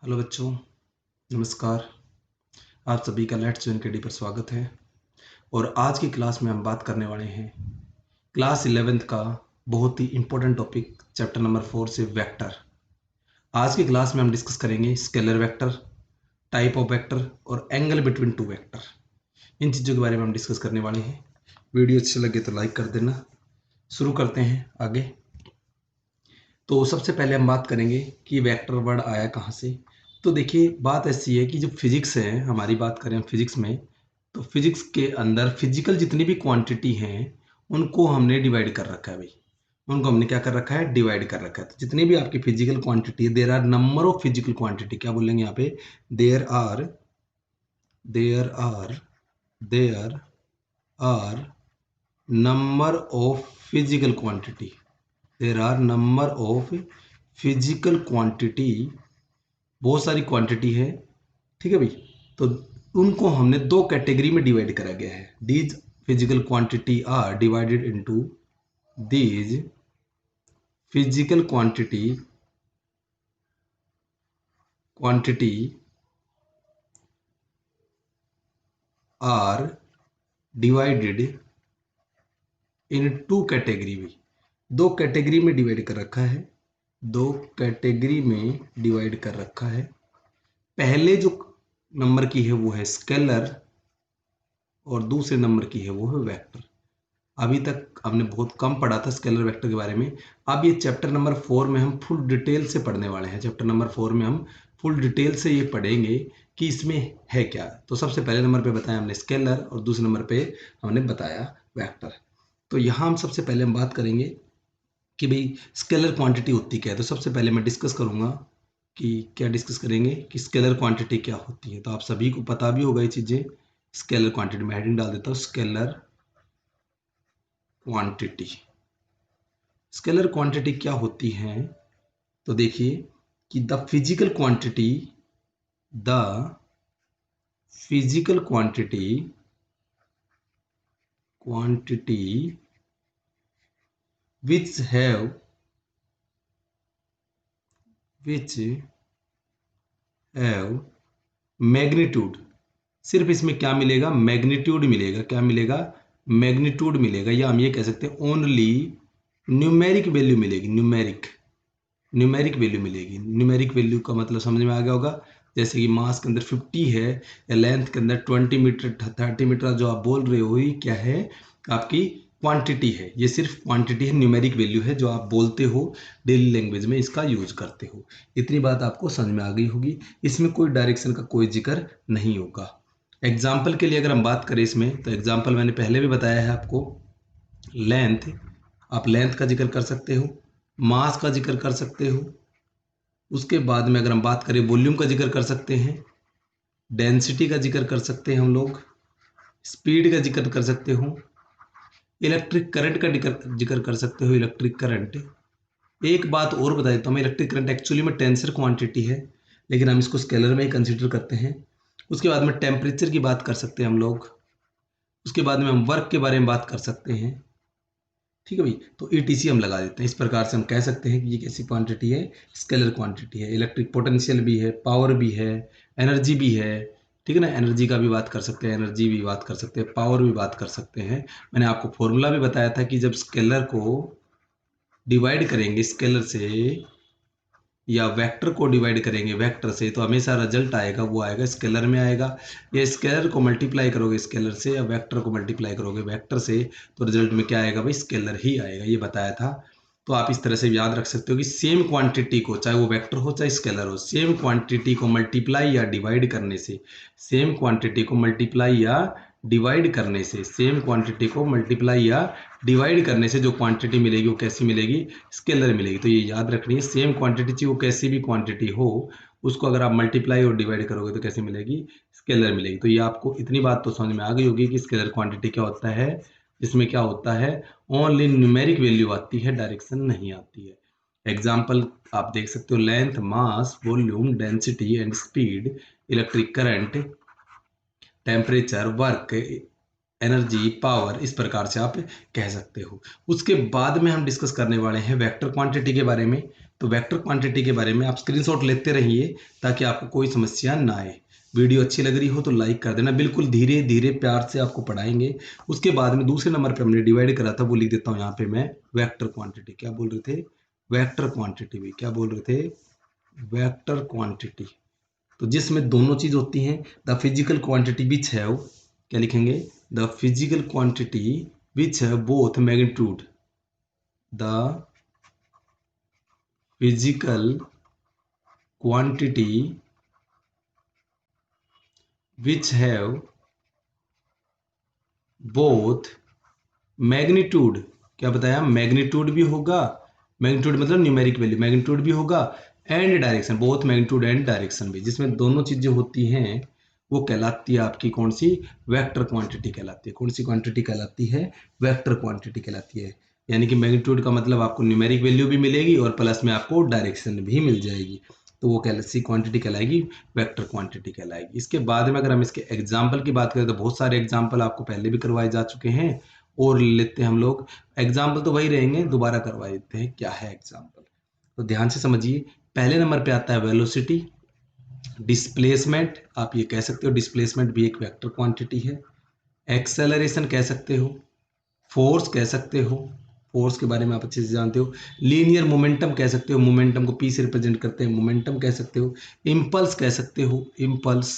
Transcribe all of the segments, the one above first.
Hello बच्चों, नमस्कार। आप सभी का लेट्स जॉइन केडी पर स्वागत है। और आज की क्लास में हम बात करने वाले हैं क्लास 11th का बहुत ही इंपॉर्टेंट टॉपिक चैप्टर नंबर 4 से वेक्टर। आज की क्लास में हम डिस्कस करेंगे scalar vector, type of vector और एंगल बिटवीन टू वेक्टर। इन चीज़ों के बारे में हम डिस्कस करने वाले हैं। वीडियो अच्छी लगे तो लाइक कर देना। शुरू करते हैं आगे। तो सबसे पहले हम बात करेंगे कि वेक्टर वर्ड आया कहाँ से। तो देखिए, बात ऐसी है कि जो फिजिक्स है, हमारी बात करें फिजिक्स में, तो फिजिक्स के अंदर फिजिकल जितनी भी क्वांटिटी हैं उनको हमने डिवाइड कर रखा है भाई। उनको हमने क्या कर रखा है? डिवाइड कर रखा है। तो जितनी भी आपकी फिजिकल क्वांटिटी है, there are number of physical quantity, क्या बोलेंगे यहाँ पे? There are there are there are number of physical quantity. There are number of physical quantity, बहुत सारी क्वांटिटी है, ठीक है भाई। तो उनको हमने दो कैटेगरी में डिवाइड करा गया है। These physical quantity are divided into these physical quantity are divided into category में। दो कैटेगरी में डिवाइड कर रखा है, दो कैटेगरी में डिवाइड कर रखा है। पहले जो नंबर की है वो है स्केलर और दूसरे नंबर की है वो है वेक्टर। अभी तक हमने बहुत कम पढ़ा था स्केलर वेक्टर के बारे में। अब ये चैप्टर नंबर 4 में हम फुल डिटेल से पढ़ने वाले हैं। चैप्टर नंबर 4 में हम फुल डिटेल से ये पढ़ेंगे कि इसमें है क्या। तो सबसे पहले नंबर पे बताया हमने स्केलर और दूसरे नंबर पे हमने बताया वेक्टर। तो यहाँ हम सबसे पहले हम बात करेंगे कि भाई स्केलर क्वांटिटी होती क्या है। तो सबसे पहले मैं डिस्कस करूंगा कि क्या डिस्कस करेंगे कि स्केलर क्वांटिटी क्या होती है। तो आप सभी को पता भी होगा ये चीज़ें। स्केलर क्वांटिटी में हेडिंग डाल देता हूँ, स्केलर क्वांटिटी। स्केलर क्वांटिटी क्या होती है? तो देखिए कि the physical quantity quantity which have magnitude. सिर्फ इसमें क्या मिलेगा? मैग्नीट्यूड मिलेगा। क्या मिलेगा? मैग्नीट्यूड मिलेगा, या हम ये कह सकते हैं ओनली न्यूमेरिक वैल्यू मिलेगी। न्यूमेरिक वैल्यू मिलेगी। न्यूमेरिक वैल्यू का मतलब समझ में आ गया होगा। जैसे कि मास के अंदर 50 है या लेंथ के अंदर 20 मीटर 30 मीटर जो आप बोल रहे हो, ये क्या है? आपकी क्वांटिटी है। ये सिर्फ क्वांटिटी है, न्यूमेरिक वैल्यू है जो आप बोलते हो डेली लैंग्वेज में, इसका यूज करते हो। इतनी बात आपको समझ में आ गई होगी। इसमें कोई डायरेक्शन का कोई जिक्र नहीं होगा। एग्जाम्पल के लिए अगर हम बात करें इसमें, तो एग्जाम्पल मैंने पहले भी बताया है आपको। लेंथ, आप लेंथ का जिक्र कर सकते हो, मास का जिक्र कर सकते हो। उसके बाद में अगर हम बात करें वॉल्यूम का जिक्र कर सकते हैं, डेंसिटी का जिक्र कर सकते हैं हम लोग, स्पीड का जिक्र कर सकते हो, इलेक्ट्रिक करंट का जिक्र कर सकते हो, इलेक्ट्रिक करंट। एक बात और बता देता हूँ मैं, इलेक्ट्रिक करंट एक्चुअली में टेंसर क्वांटिटी है, लेकिन हम इसको स्केलर में ही कंसिडर करते हैं। उसके बाद में टेम्परेचर की बात कर सकते हैं हम लोग। उसके बाद में हम वर्क के बारे में बात कर सकते हैं, ठीक है भाई। तो ईटीसी हम लगा देते हैं। इस प्रकार से हम कह सकते हैं कि ये कैसी क्वांटिटी है? स्केलर क्वांटिटी है। इलेक्ट्रिक पोटेंशियल भी है, पावर भी है, एनर्जी भी है, ठीक है ना। एनर्जी का भी बात कर सकते हैं, एनर्जी भी बात कर सकते हैं, पावर भी बात कर सकते हैं। मैंने आपको फॉर्मूला भी बताया था कि जब स्केलर को डिवाइड करेंगे स्केलर से या वेक्टर को डिवाइड करेंगे वेक्टर से, तो हमेशा रिजल्ट आएगा वो आएगा स्केलर में आएगा। या स्केलर को मल्टीप्लाई करोगे स्केलर से या वेक्टर को मल्टीप्लाई करोगे वेक्टर से, तो रिजल्ट में क्या आएगा भाई? स्केलर ही आएगा। ये बताया था। तो आप इस तरह से याद रख सकते हो कि सेम क्वांटिटी को, चाहे वो वेक्टर हो चाहे स्केलर हो, सेम क्वांटिटी को मल्टीप्लाई या डिवाइड करने से, सेम क्वांटिटी को मल्टीप्लाई या डिवाइड करने से, सेम क्वांटिटी को मल्टीप्लाई या डिवाइड करने से जो क्वांटिटी मिलेगी वो कैसी मिलेगी? स्केलर मिलेगी। तो ये याद रखनी है, सेम क्वांटिटी चाहिए वो कैसी भी क्वांटिटी हो, उसको अगर आप मल्टीप्लाई और डिवाइड करोगे तो कैसे मिलेगी? स्केलर मिलेगी। तो ये आपको इतनी बात तो समझ में आ गई होगी कि स्केलर क्वांटिटी क्या होता है, जिसमें क्या होता है? ओनली न्यूमेरिक वैल्यू आती है, डायरेक्शन नहीं आती है। एग्जाम्पल आप देख सकते हो, length, mass, volume, density and speed, electric current, temperature, work, energy, power, इस प्रकार से आप कह सकते हो। उसके बाद में हम डिस्कस करने वाले हैं वेक्टर क्वांटिटी के बारे में। तो वेक्टर क्वांटिटी के बारे में आप स्क्रीनशॉट लेते रहिए ताकि आपको कोई समस्या ना आए। वीडियो अच्छी लग रही हो तो लाइक कर देना, बिल्कुल धीरे धीरे प्यार से आपको पढ़ाएंगे। उसके बाद में दूसरे नंबर पे हमने डिवाइड करा था, वो लिख देता हूँ यहाँ पे मैं, वेक्टर क्वांटिटी। क्या बोल रहे थे? वेक्टर क्वांटिटी भी क्या बोल रहे थे? Vector quantity. तो जिसमें दोनों चीज होती हैं, the physical quantity which have, क्या लिखेंगे? The physical quantity which have both magnitude, the physical quantity which have both magnitude. क्या बताया? मैग्नीट्यूड भी होगा, मैग्नीट्यूड मतलब न्यूमेरिक वैल्यू, मैग्नीट्यूड भी होगा, and direction, both magnitude and direction भी, जिसमें दोनों चीजें होती हैं वो कहलाती है आपकी कौन सी? वेक्टर क्वांटिटी कहलाती है। कौन सी क्वांटिटी कहलाती है? वेक्टर क्वांटिटी कहलाती है। यानी कि मैग्नीट्यूड का मतलब आपको न्यूमेरिक वैल्यू भी मिलेगी और प्लस में आपको डायरेक्शन भी मिल जाएगी, तो वो कैसी क्वांटिटी कहलाएगी? वेक्टर क्वांटिटी कहलाएगी। इसके बाद में अगर हम इसके एग्जाम्पल की बात करें तो बहुत सारे एग्जाम्पल आपको पहले भी करवाए जा चुके हैं और लेते हैं हम लोग। एग्जाम्पल तो वही रहेंगे, दोबारा करवा देते हैं क्या है एग्जाम्पल। तो ध्यान से समझिए। पहले नंबर पे आता है वेलोसिटी, डिस्प्लेसमेंट, आप ये कह सकते हो डिस्प्लेसमेंट भी एक वेक्टर क्वांटिटी है। एक्सेलरेशन कह सकते हो, फोर्स कह सकते हो, फोर्स के बारे में आप अच्छे से जानते हो। लीनियर मोमेंटम कह सकते हो, मोमेंटम को पी से रिप्रेजेंट करते हैं, मोमेंटम कह सकते हो। इम्पल्स कह सकते हो, इम्पल्स।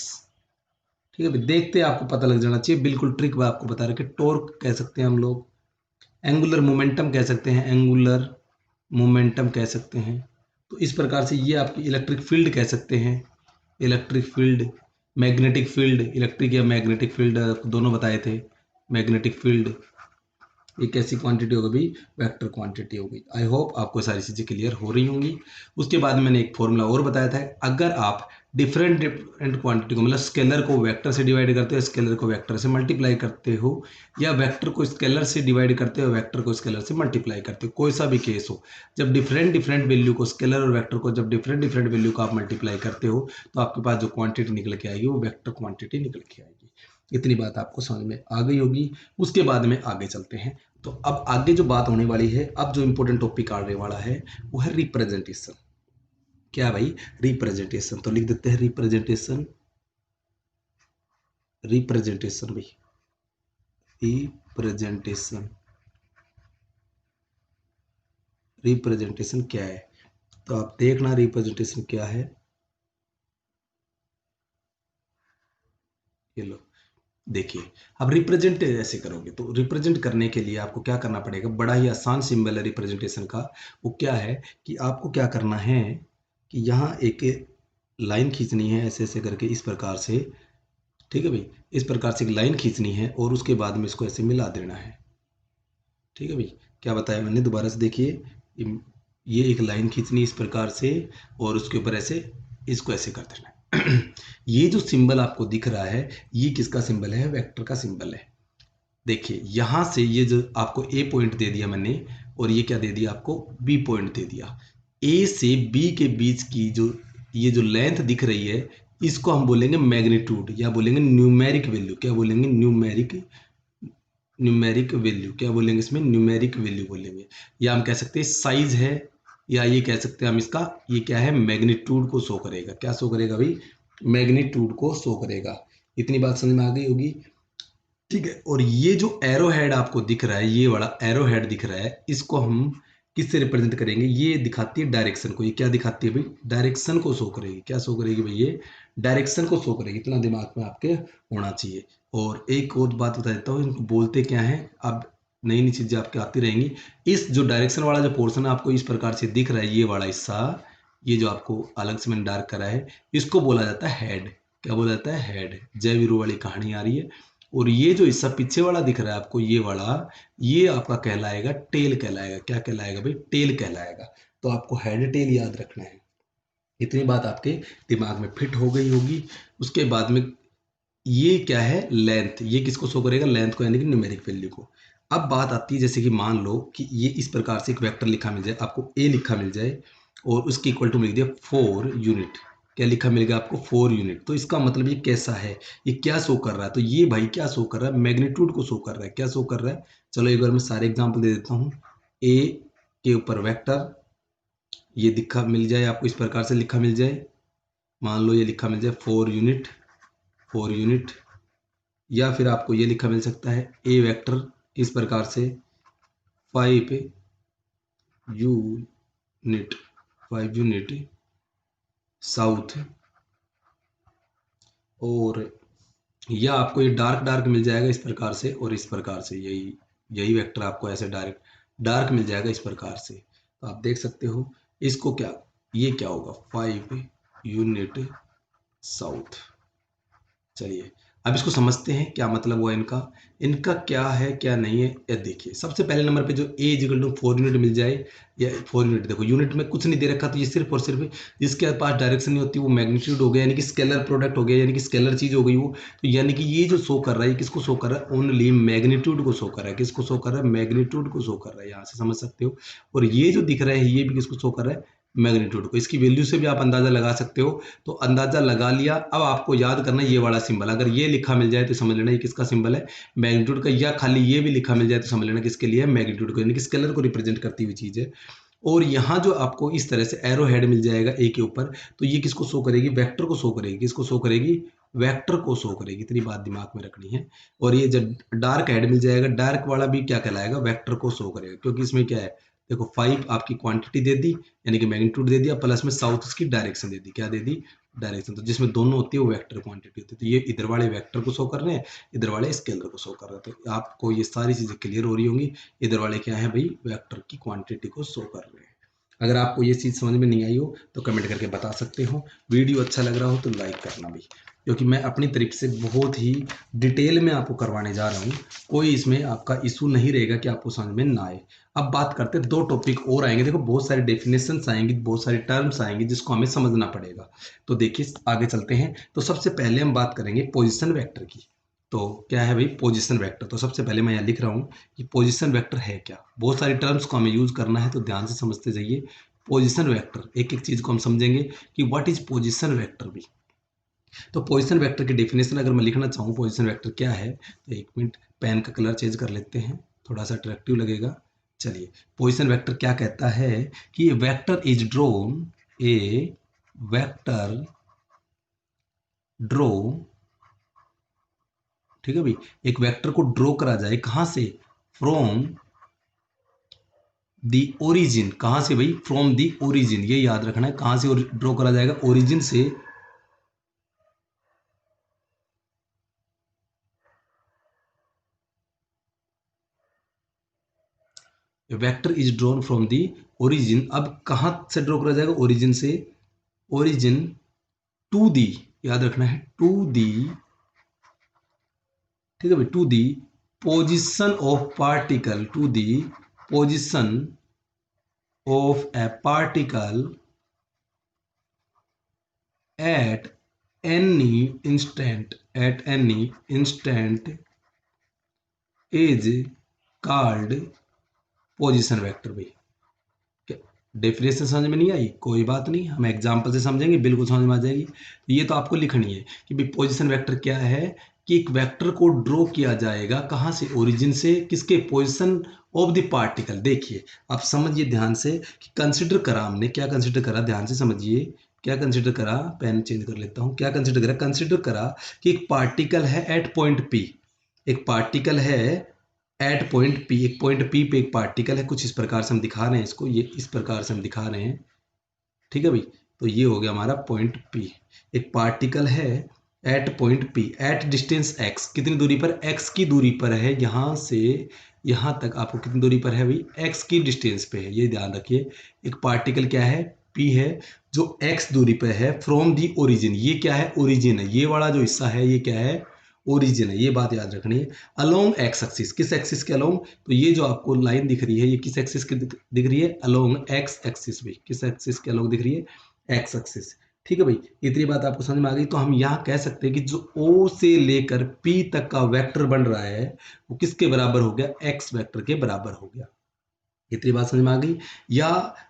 ठीक है, देखते हैं आपको पता लग जाना चाहिए, बिल्कुल ट्रिक आपको बता रहे। टॉर्क कह सकते हैं हम लोग, एंगुलर मोमेंटम कह सकते हैं, एंगुलर मोमेंटम कह सकते हैं। तो इस प्रकार से ये आपकी इलेक्ट्रिक फील्ड कह सकते हैं, electric field. Magnetic field, electric या मैग्नेटिक फील्ड दोनों बताए थे। मैग्नेटिक फील्ड एक ऐसी क्वांटिटी हो गई, वेक्टर क्वांटिटी हो गई। आई होप आपको सारी चीज़ें क्लियर हो रही होंगी। उसके बाद मैंने एक फॉर्मूला और बताया था, अगर आप डिफरेंट डिफरेंट क्वांटिटी को, मतलब स्केलर को वेक्टर से डिवाइड करते हो, स्केलर को वेक्टर से मल्टीप्लाई करते हो, या वेक्टर को स्केलर से डिवाइड करते हो, वेक्टर को स्केलर से मल्टीप्लाई करते हो, कोई सा भी केस हो, जब डिफरेंट डिफरेंट वैल्यू को, स्केलर और वेक्टर को जब डिफरेंट डिफरेंट वैल्यू को आप मल्टीप्लाई करते हो तो आपके पास जो क्वांटिटी निकल के आएगी वो वेक्टर क्वांटिटी निकल के आएगी। इतनी बात आपको समझ में आ गई होगी। उसके बाद में आगे चलते हैं। तो अब आगे जो बात होने वाली है, अब जो इंपॉर्टेंट टॉपिक आने वाला है वो है रिप्रेजेंटेशन। क्या भाई? रिप्रेजेंटेशन। तो लिख देते हैं रिप्रेजेंटेशन, रिप्रेजेंटेशन भाई, रिप्रेजेंटेशन। रिप्रेजेंटेशन क्या है? तो आप देखना रिप्रेजेंटेशन क्या है। ये लो, देखिए। अब रिप्रेजेंट ऐसे करोगे तो रिप्रेजेंट करने के लिए आपको क्या करना पड़ेगा? बड़ा ही आसान सिंबल है रिप्रेजेंटेशन का। वो क्या है कि आपको क्या करना है कि यहाँ एक लाइन खींचनी है ऐसे ऐसे करके, इस प्रकार से। ठीक है भाई, इस प्रकार से एक लाइन खींचनी है और उसके बाद में इसको ऐसे मिला देना है। ठीक है भाई, क्या बताया मैंने? दोबारा से देखिए, ये एक लाइन खींचनी इस प्रकार से और उसके ऊपर ऐसे इसको ऐसे कर देना है। ये जो सिंबल आपको दिख रहा है, ये किसका सिंबल है? वेक्टर का सिंबल है। देखिए यहां से ये जो आपको ए पॉइंट दे दिया मैंने, और ये क्या दे दिया आपको? बी पॉइंट दे दिया। ए से बी के बीच की जो ये जो लेंथ दिख रही है, इसको हम बोलेंगे मैग्नीट्यूड, या बोलेंगे न्यूमेरिक वैल्यू। क्या बोलेंगे? Numeric, numeric value. क्या बोलेंगे इसमें? न्यूमेरिक वैल्यू बोलेंगे। या हम कह सकते हैं साइज है, या ये कह सकते हैं हम इसका, ये क्या है? मैग्नीट्यूड को शो करेगा। क्या शो करेगा भाई? मैग्नीट्यूड को शो करेगा। इतनी बात समझ में आ गई होगी। ठीक है, और ये जो एरो हेड आपको दिख रहा है, ये वाला एरो हेड दिख रहा है, इसको हम किससे रिप्रेजेंट करेंगे? ये दिखाती है डायरेक्शन को। ये क्या दिखाती है भाई? डायरेक्शन को शो करेगी। क्या शो करेगी भाई? ये डायरेक्शन को शो करेगी। इतना दिमाग में आपके होना चाहिए। और एक और बात बता देता हूँ, इनको बोलते क्या है? अब नई नई चीजें आपके आती रहेंगी। इस जो डायरेक्शन वाला जो पोर्शन आपको इस प्रकार से दिख रहा है, ये वाला हिस्सा, ये जो आपको अलग से मैंने डार्क करा है, इसको बोला जाता है हेड। क्या बोला जाता है? हेड। जय वीरू वाली कहानी आ रही है। और ये जो हिस्सा पीछे वाला दिख रहा है आपको, ये वाला, ये आपका कहलाएगा टेल कहलाएगा। क्या कहलाएगा भाई? टेल कहलाएगा। तो आपको हेड टेल याद रखना है। इतनी बात आपके दिमाग में फिट हो गई होगी। उसके बाद में ये क्या है? लेंथ। ये किसको शो करेगा? लेंथ को, यानी कि न्यूमेरिक वैल्यू को। अब बात आती है, जैसे कि मान लो कि ये इस प्रकार से एक वेक्टर लिखा मिल जाए आपको, ए लिखा मिल जाए और उसकी इक्वल टू लिख दिया 4 यूनिट। क्या लिखा मिल गया आपको? 4 यूनिट। तो इसका मतलब ये कैसा है? ये क्या शो कर रहा है? तो ये भाई क्या शो कर रहा है? मैग्नीट्यूड को शो कर रहा है। क्या शो कर रहा है? चलो एक बार मैं सारे एग्जाम्पल दे देता हूँ। ए के ऊपर वेक्टर, ये दिखा मिल जाए आपको, इस प्रकार से लिखा मिल जाए, मान लो ये लिखा मिल जाए 4 यूनिट, 4 यूनिट, या फिर आपको ये लिखा मिल सकता है ए वेक्टर इस प्रकार से 5 यूनिट, 5 यूनिट साउथ, और या आपको ये डार्क डार्क मिल जाएगा इस प्रकार से, और इस प्रकार से यही यही वेक्टर आपको ऐसे डार्क डार्क मिल जाएगा इस प्रकार से। तो आप देख सकते हो इसको, क्या ये क्या होगा 5 यूनिट साउथ। चलिए अब इसको समझते हैं क्या मतलब हुआ इनका, इनका क्या है क्या नहीं है। ये देखिए सबसे पहले नंबर पे जो ए इक्वल टू 4 यूनिट मिल जाए, या 4 यूनिट, देखो यूनिट में कुछ नहीं दे रखा, तो ये सिर्फ और सिर्फ जिसके पास डायरेक्शन नहीं होती वो मैग्नीट्यूड हो गया, यानी कि स्केलर प्रोडक्ट हो गया, यानी कि स्केलर चीज हो गई वो। तो यानी कि ये जो शो कर रहा है किसको शो कर रहा है, ओनली मैग्नीट्यूड को शो कर रहा है। किसको शो कर रहा है, मैग्नीट्यूड को शो कर रहा है, यहाँ से समझ सकते हो। और ये जो दिख रहा है ये भी किसको शो कर रहा है, मैग्नीट्यूड को। इसकी वैल्यू से भी आप अंदाजा लगा सकते हो। तो अंदाजा लगा लिया, अब आपको याद करना ये वाला सिंबल, अगर ये लिखा मिल जाए तो समझ लेना ये किसका सिंबल है, मैग्नीट्यूड का, या खाली ये भी लिखा मिल जाए तो समझ लेना किसके लिए है, मैग्नीट्यूड को, यानी कि स्केलर को रिप्रेजेंट करती हुई चीज है। और यहाँ जो आपको इस तरह से एरो हेड मिल जाएगा ए के ऊपर, तो ये किसको शो करेगी, वेक्टर को शो करेगी। किसको शो करेगी, वेक्टर को शो करेगी, इतनी बात दिमाग में रखनी है। और ये जब डार्क हेड मिल जाएगा, डार्क वाला भी क्या कहलाएगा, वेक्टर को शो करेगा, क्योंकि इसमें क्या है, देखो 5 आपकी क्वांटिटी दे दी, यानी कि मैग्नीट्यूड दे दिया, प्लस में साउथ इसकी डायरेक्शन दे दी, क्या दे दी, डायरेक्शन। तो जिसमें दोनों होती है वो वेक्टर क्वांटिटी होती है। तो ये इधर वाले वेक्टर को शो कर रहे हैं, इधर वाले स्केलर को शो कर रहे हैं। तो आपको ये सारी चीजें क्लियर हो रही होंगी। इधर वाले क्या है भाई, वेक्टर की क्वांटिटी को शो कर रहे हैं। अगर आपको ये चीज़ समझ में नहीं आई हो तो कमेंट करके बता सकते हो। वीडियो अच्छा लग रहा हो तो लाइक करना भी, क्योंकि मैं अपनी तरीके से बहुत ही डिटेल में आपको करवाने जा रहा हूँ। कोई इसमें आपका इशू नहीं रहेगा कि आपको समझ में ना आए। अब बात करते हैं, 2 टॉपिक और आएंगे। देखो बहुत सारी डेफिनेशंस आएंगी, बहुत सारी टर्म्स आएंगी जिसको हमें समझना पड़ेगा। तो देखिए आगे चलते हैं। तो सबसे पहले हम बात करेंगे पोजिशन वेक्टर की। तो क्या है भाई पोजीशन वेक्टर, तो सबसे पहले मैं यहाँ लिख रहा हूँ कि पोजीशन वेक्टर है क्या। बहुत सारी टर्म्स को हमें यूज करना है तो ध्यान से समझते जाइए। पोजीशन वेक्टर, एक एक चीज को हम समझेंगे कि व्हाट इज पोजीशन वेक्टर भी। तो पोजीशन वेक्टर की डेफिनेशन अगर मैं लिखना चाहूँ पोजीशन वेक्टर क्या है, तो एक मिनट पेन का कलर चेंज कर लेते हैं, थोड़ा सा अट्रैक्टिव लगेगा। चलिए पोजीशन वेक्टर क्या कहता है कि vector is drawn, A vector draw, ठीक है भाई, एक वेक्टर को ड्रॉ करा जाए कहां से, फ्रॉम दी ओरिजिन। कहां से भाई, फ्रॉम दी ओरिजिन, ये याद रखना है, कहां से ड्रॉ करा जाएगा, ओरिजिन से। Vector is drawn from the origin, अब कहां से ड्रॉ करा जाएगा, ओरिजिन से, ओरिजिन टू दी, याद रखना है टू दी, ठीक है भाई, to the position of particle, to the position of a particle at at any instant is called position vector भाई। डेफिनेशन समझ में नहीं आई, कोई बात नहीं, हम एग्जांपल से समझेंगे, बिल्कुल समझ में आ जाएगी। ये तो आपको लिखनी है कि भाई पोजीशन वेक्टर क्या है, कि एक वेक्टर को ड्रॉ किया जाएगा कहां से, ओरिजिन से, किसके, पोजीशन ऑफ द पार्टिकल। देखिए आप समझिए ध्यान से कि कंसिडर करा हमने, क्या कंसिडर करा, ध्यान से समझिए क्या कंसिडर करा, पेन चेंज कर लेता हूं, क्या कंसिडर करा, कंसिडर करा कि एक पार्टिकल है एट पॉइंट पी, एक पार्टिकल है एट पॉइंट पी, एक पॉइंट पी पे एक पार्टिकल है, कुछ इस प्रकार से हम दिखा रहे हैं इसको, ये इस प्रकार से हम दिखा रहे हैं, ठीक है भाई। तो ये हो गया हमारा पॉइंट पी, एक पार्टिकल है at point P, at distance X, कितनी दूरी पर, एक्स की दूरी पर है, यहां से यहां तक आपको कितनी दूरी पर है भाई, एक्स की डिस्टेंस पे है, ये ध्यान रखिए। एक पार्टिकल क्या है, पी है, जो एक्स दूरी पर है, फ्रॉम दी ओरिजिन, ये क्या है, ओरिजिन है, ये वाला जो हिस्सा है ये क्या है, ओरिजिन है, ये बात याद रखनी है। अलोंग एक्स एक्सिस, किस एक्सिस के अलोंग, तो ये जो आपको लाइन दिख रही है ये किस एक्सिस की दिख रही है, अलोंग एक्स एक्सिस भाई, किस एक्सिस के अलोंग दिख रही है, एक्स एक्सिस, ठीक है भाई। इतनी बात आपको समझ में आ गई। तो हम यहाँ कह सकते हैं कि जो ओ से लेकर पी तक का वेक्टर बन रहा है वो किसके बराबर हो गया, एक्स वेक्टर के बराबर हो गया। इतनी बात समझ में आ गई। या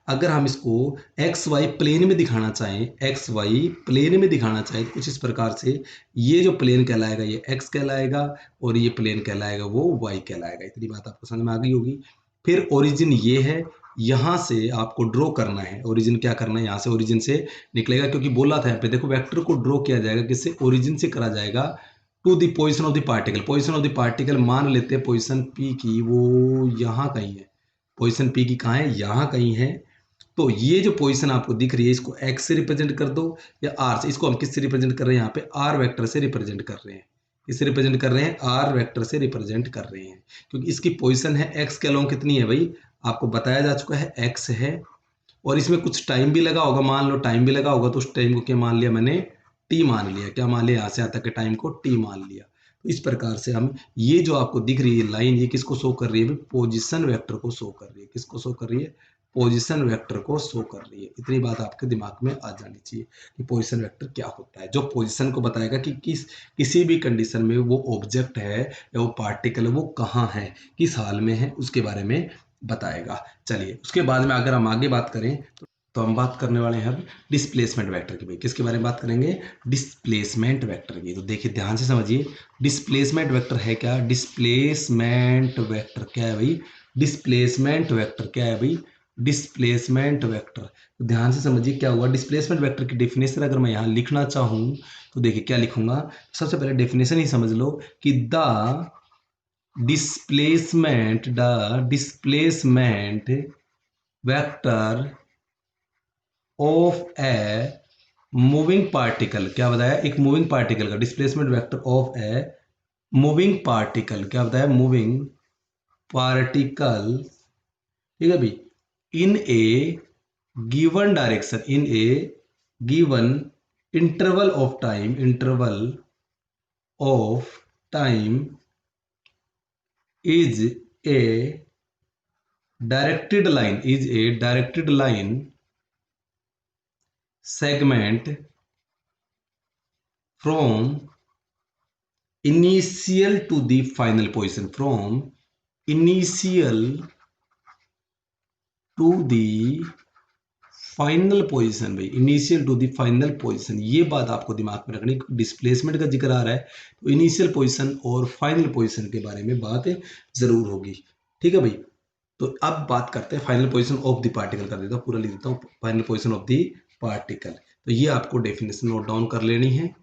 अगर हम इसको एक्स वाई प्लेन में दिखाना चाहें, एक्स वाई प्लेन में दिखाना चाहें तो कुछ इस प्रकार से, ये जो प्लेन कहलाएगा ये एक्स कहलाएगा, और ये प्लेन कहलाएगा वो वाई कहलाएगा। इतनी बात आपको समझ में आ गई होगी। फिर ओरिजिन ये है, यहाँ से आपको ड्रॉ करना है, ओरिजिन क्या करना है, यहाँ से ओरिजिन से निकलेगा, क्योंकि बोला था यहाँ पे देखो वेक्टर को ड्रॉ किया जाएगा किससे, ओरिजिन से करा जाएगा to the position of the particle. Position of the particle मान लेते हैं पोजीशन पी की वो यहाँ कहीं है, पोजीशन पी की कहाँ है, यहाँ कहीं है। तो ये जो पोजीशन आपको दिख रही है इसको एक्स से रिप्रेजेंट कर दो या आर से, इसको हम किससे रिप्रेजेंट कर रहे हैं, यहाँ पे आर वेक्टर से रिप्रेजेंट कर रहे हैं, किससे रिप्रेजेंट कर रहे हैं, आर वेक्टर से रिप्रेजेंट कर रहे हैं, क्योंकि इसकी पोजीशन है एक्स के अलोंग कितनी है भाई, आपको बताया जा चुका है एक्स है, और इसमें कुछ टाइम भी लगा होगा, मान लो टाइम भी लगा होगा, तो उस टाइम को क्या मान लिया मैंने, टी मान लिया, क्या मान लिया, यहाँ से यहाँ तक के टाइम को टी मान लिया। तो इस प्रकार से हम ये जो आपको दिख रही है लाइन, ये किसको शो कर रही है, पोजीशन वेक्टर को शो कर रही है, किसको शो कर रही है, पोजीशन वेक्टर को शो कर रही है। इतनी बात आपके दिमाग में आ जानी चाहिए कि पोजीशन वेक्टर क्या होता है, जो पोजीशन को बताएगा कि किसी भी कंडीशन में वो ऑब्जेक्ट है या वो पार्टिकल है वो कहाँ है, किस हाल में है, उसके बारे में बताएगा। चलिए उसके बाद में अगर हम आगे बात करें तो हम बात करने वाले हैं अब डिस्प्लेसमेंट वेक्टर की। भाई किसके बारे में बात करेंगे, डिस्प्लेसमेंट वेक्टर की। तो देखिए ध्यान से समझिए, डिस्प्लेसमेंट वेक्टर है क्या, डिस्प्लेसमेंट वेक्टर क्या है भाई, डिस्प्लेसमेंट वेक्टर क्या है भाई, डिस्प्लेसमेंट वेक्टर। तो ध्यान से समझिए क्या हुआ, डिस्प्लेसमेंट वेक्टर की डेफिनेशन अगर मैं यहाँ लिखना चाहूँ तो देखिए क्या लिखूंगा, सबसे पहले डेफिनेशन ही समझ लो कि the displacement vector of a moving particle, क्या बताया, एक मूविंग पार्टिकल का displacement vector of a moving particle, क्या बताया, मूविंग पार्टिकल, ठीक है भाई, in a given direction, in a given interval of time is a directed line segment from initial to the final position, from initial to the final position. भाई initial to the final position, ये बात आपको दिमाग में रखनी, displacement का जिक्र आ रहा है तो इनिशियल पोजीशन और फाइनल पोजीशन के बारे में बात जरूर होगी, ठीक है भाई। तो अब बात करते हैं final position of the particle, कर देता हूँ पूरा लिख देता हूँ, final position of the particle. तो ये आपको डेफिनेशन नोट डाउन कर लेनी है।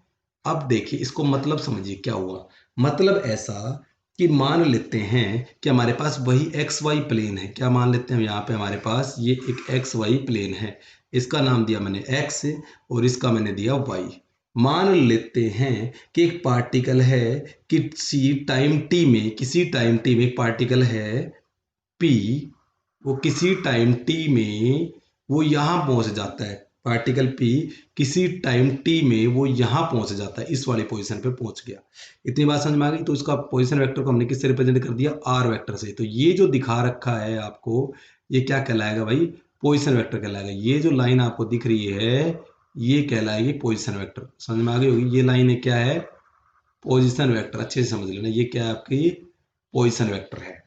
अब देखिए इसको मतलब समझिए क्या हुआ, मतलब ऐसा कि मान लेते हैं कि हमारे पास वही एक्स वाई प्लेन है, क्या मान लेते हैं यहाँ पे हमारे पास ये एक एक्स वाई प्लेन है, इसका नाम दिया मैंने एक्स और इसका मैंने दिया वाई। मान लेते हैं कि एक पार्टिकल है किसी टाइम टी में, एक पार्टिकल है पी, वो किसी टाइम टी में वो यहाँ पहुंच जाता है, पार्टिकल पी किसी टाइम टी में वो यहाँ पहुंच जाता है, इस वाली पोजीशन पे पहुंच गया। इतनी बात समझ में आ गई। तो इसका पोजीशन वेक्टर को हमने किससे रिप्रेजेंट कर दिया, आर वेक्टर से। तो ये जो दिखा रखा है आपको ये क्या कहलाएगा भाई, पोजीशन वेक्टर कहलाएगा। ये जो लाइन आपको दिख रही है ये कहलाएगी पोजीशन वेक्टर, समझ में आ गई होगी। ये लाइन क्या है, पोजीशन वेक्टर, अच्छे से समझ लेना ये क्या है, आपकी पोजीशन वेक्टर है।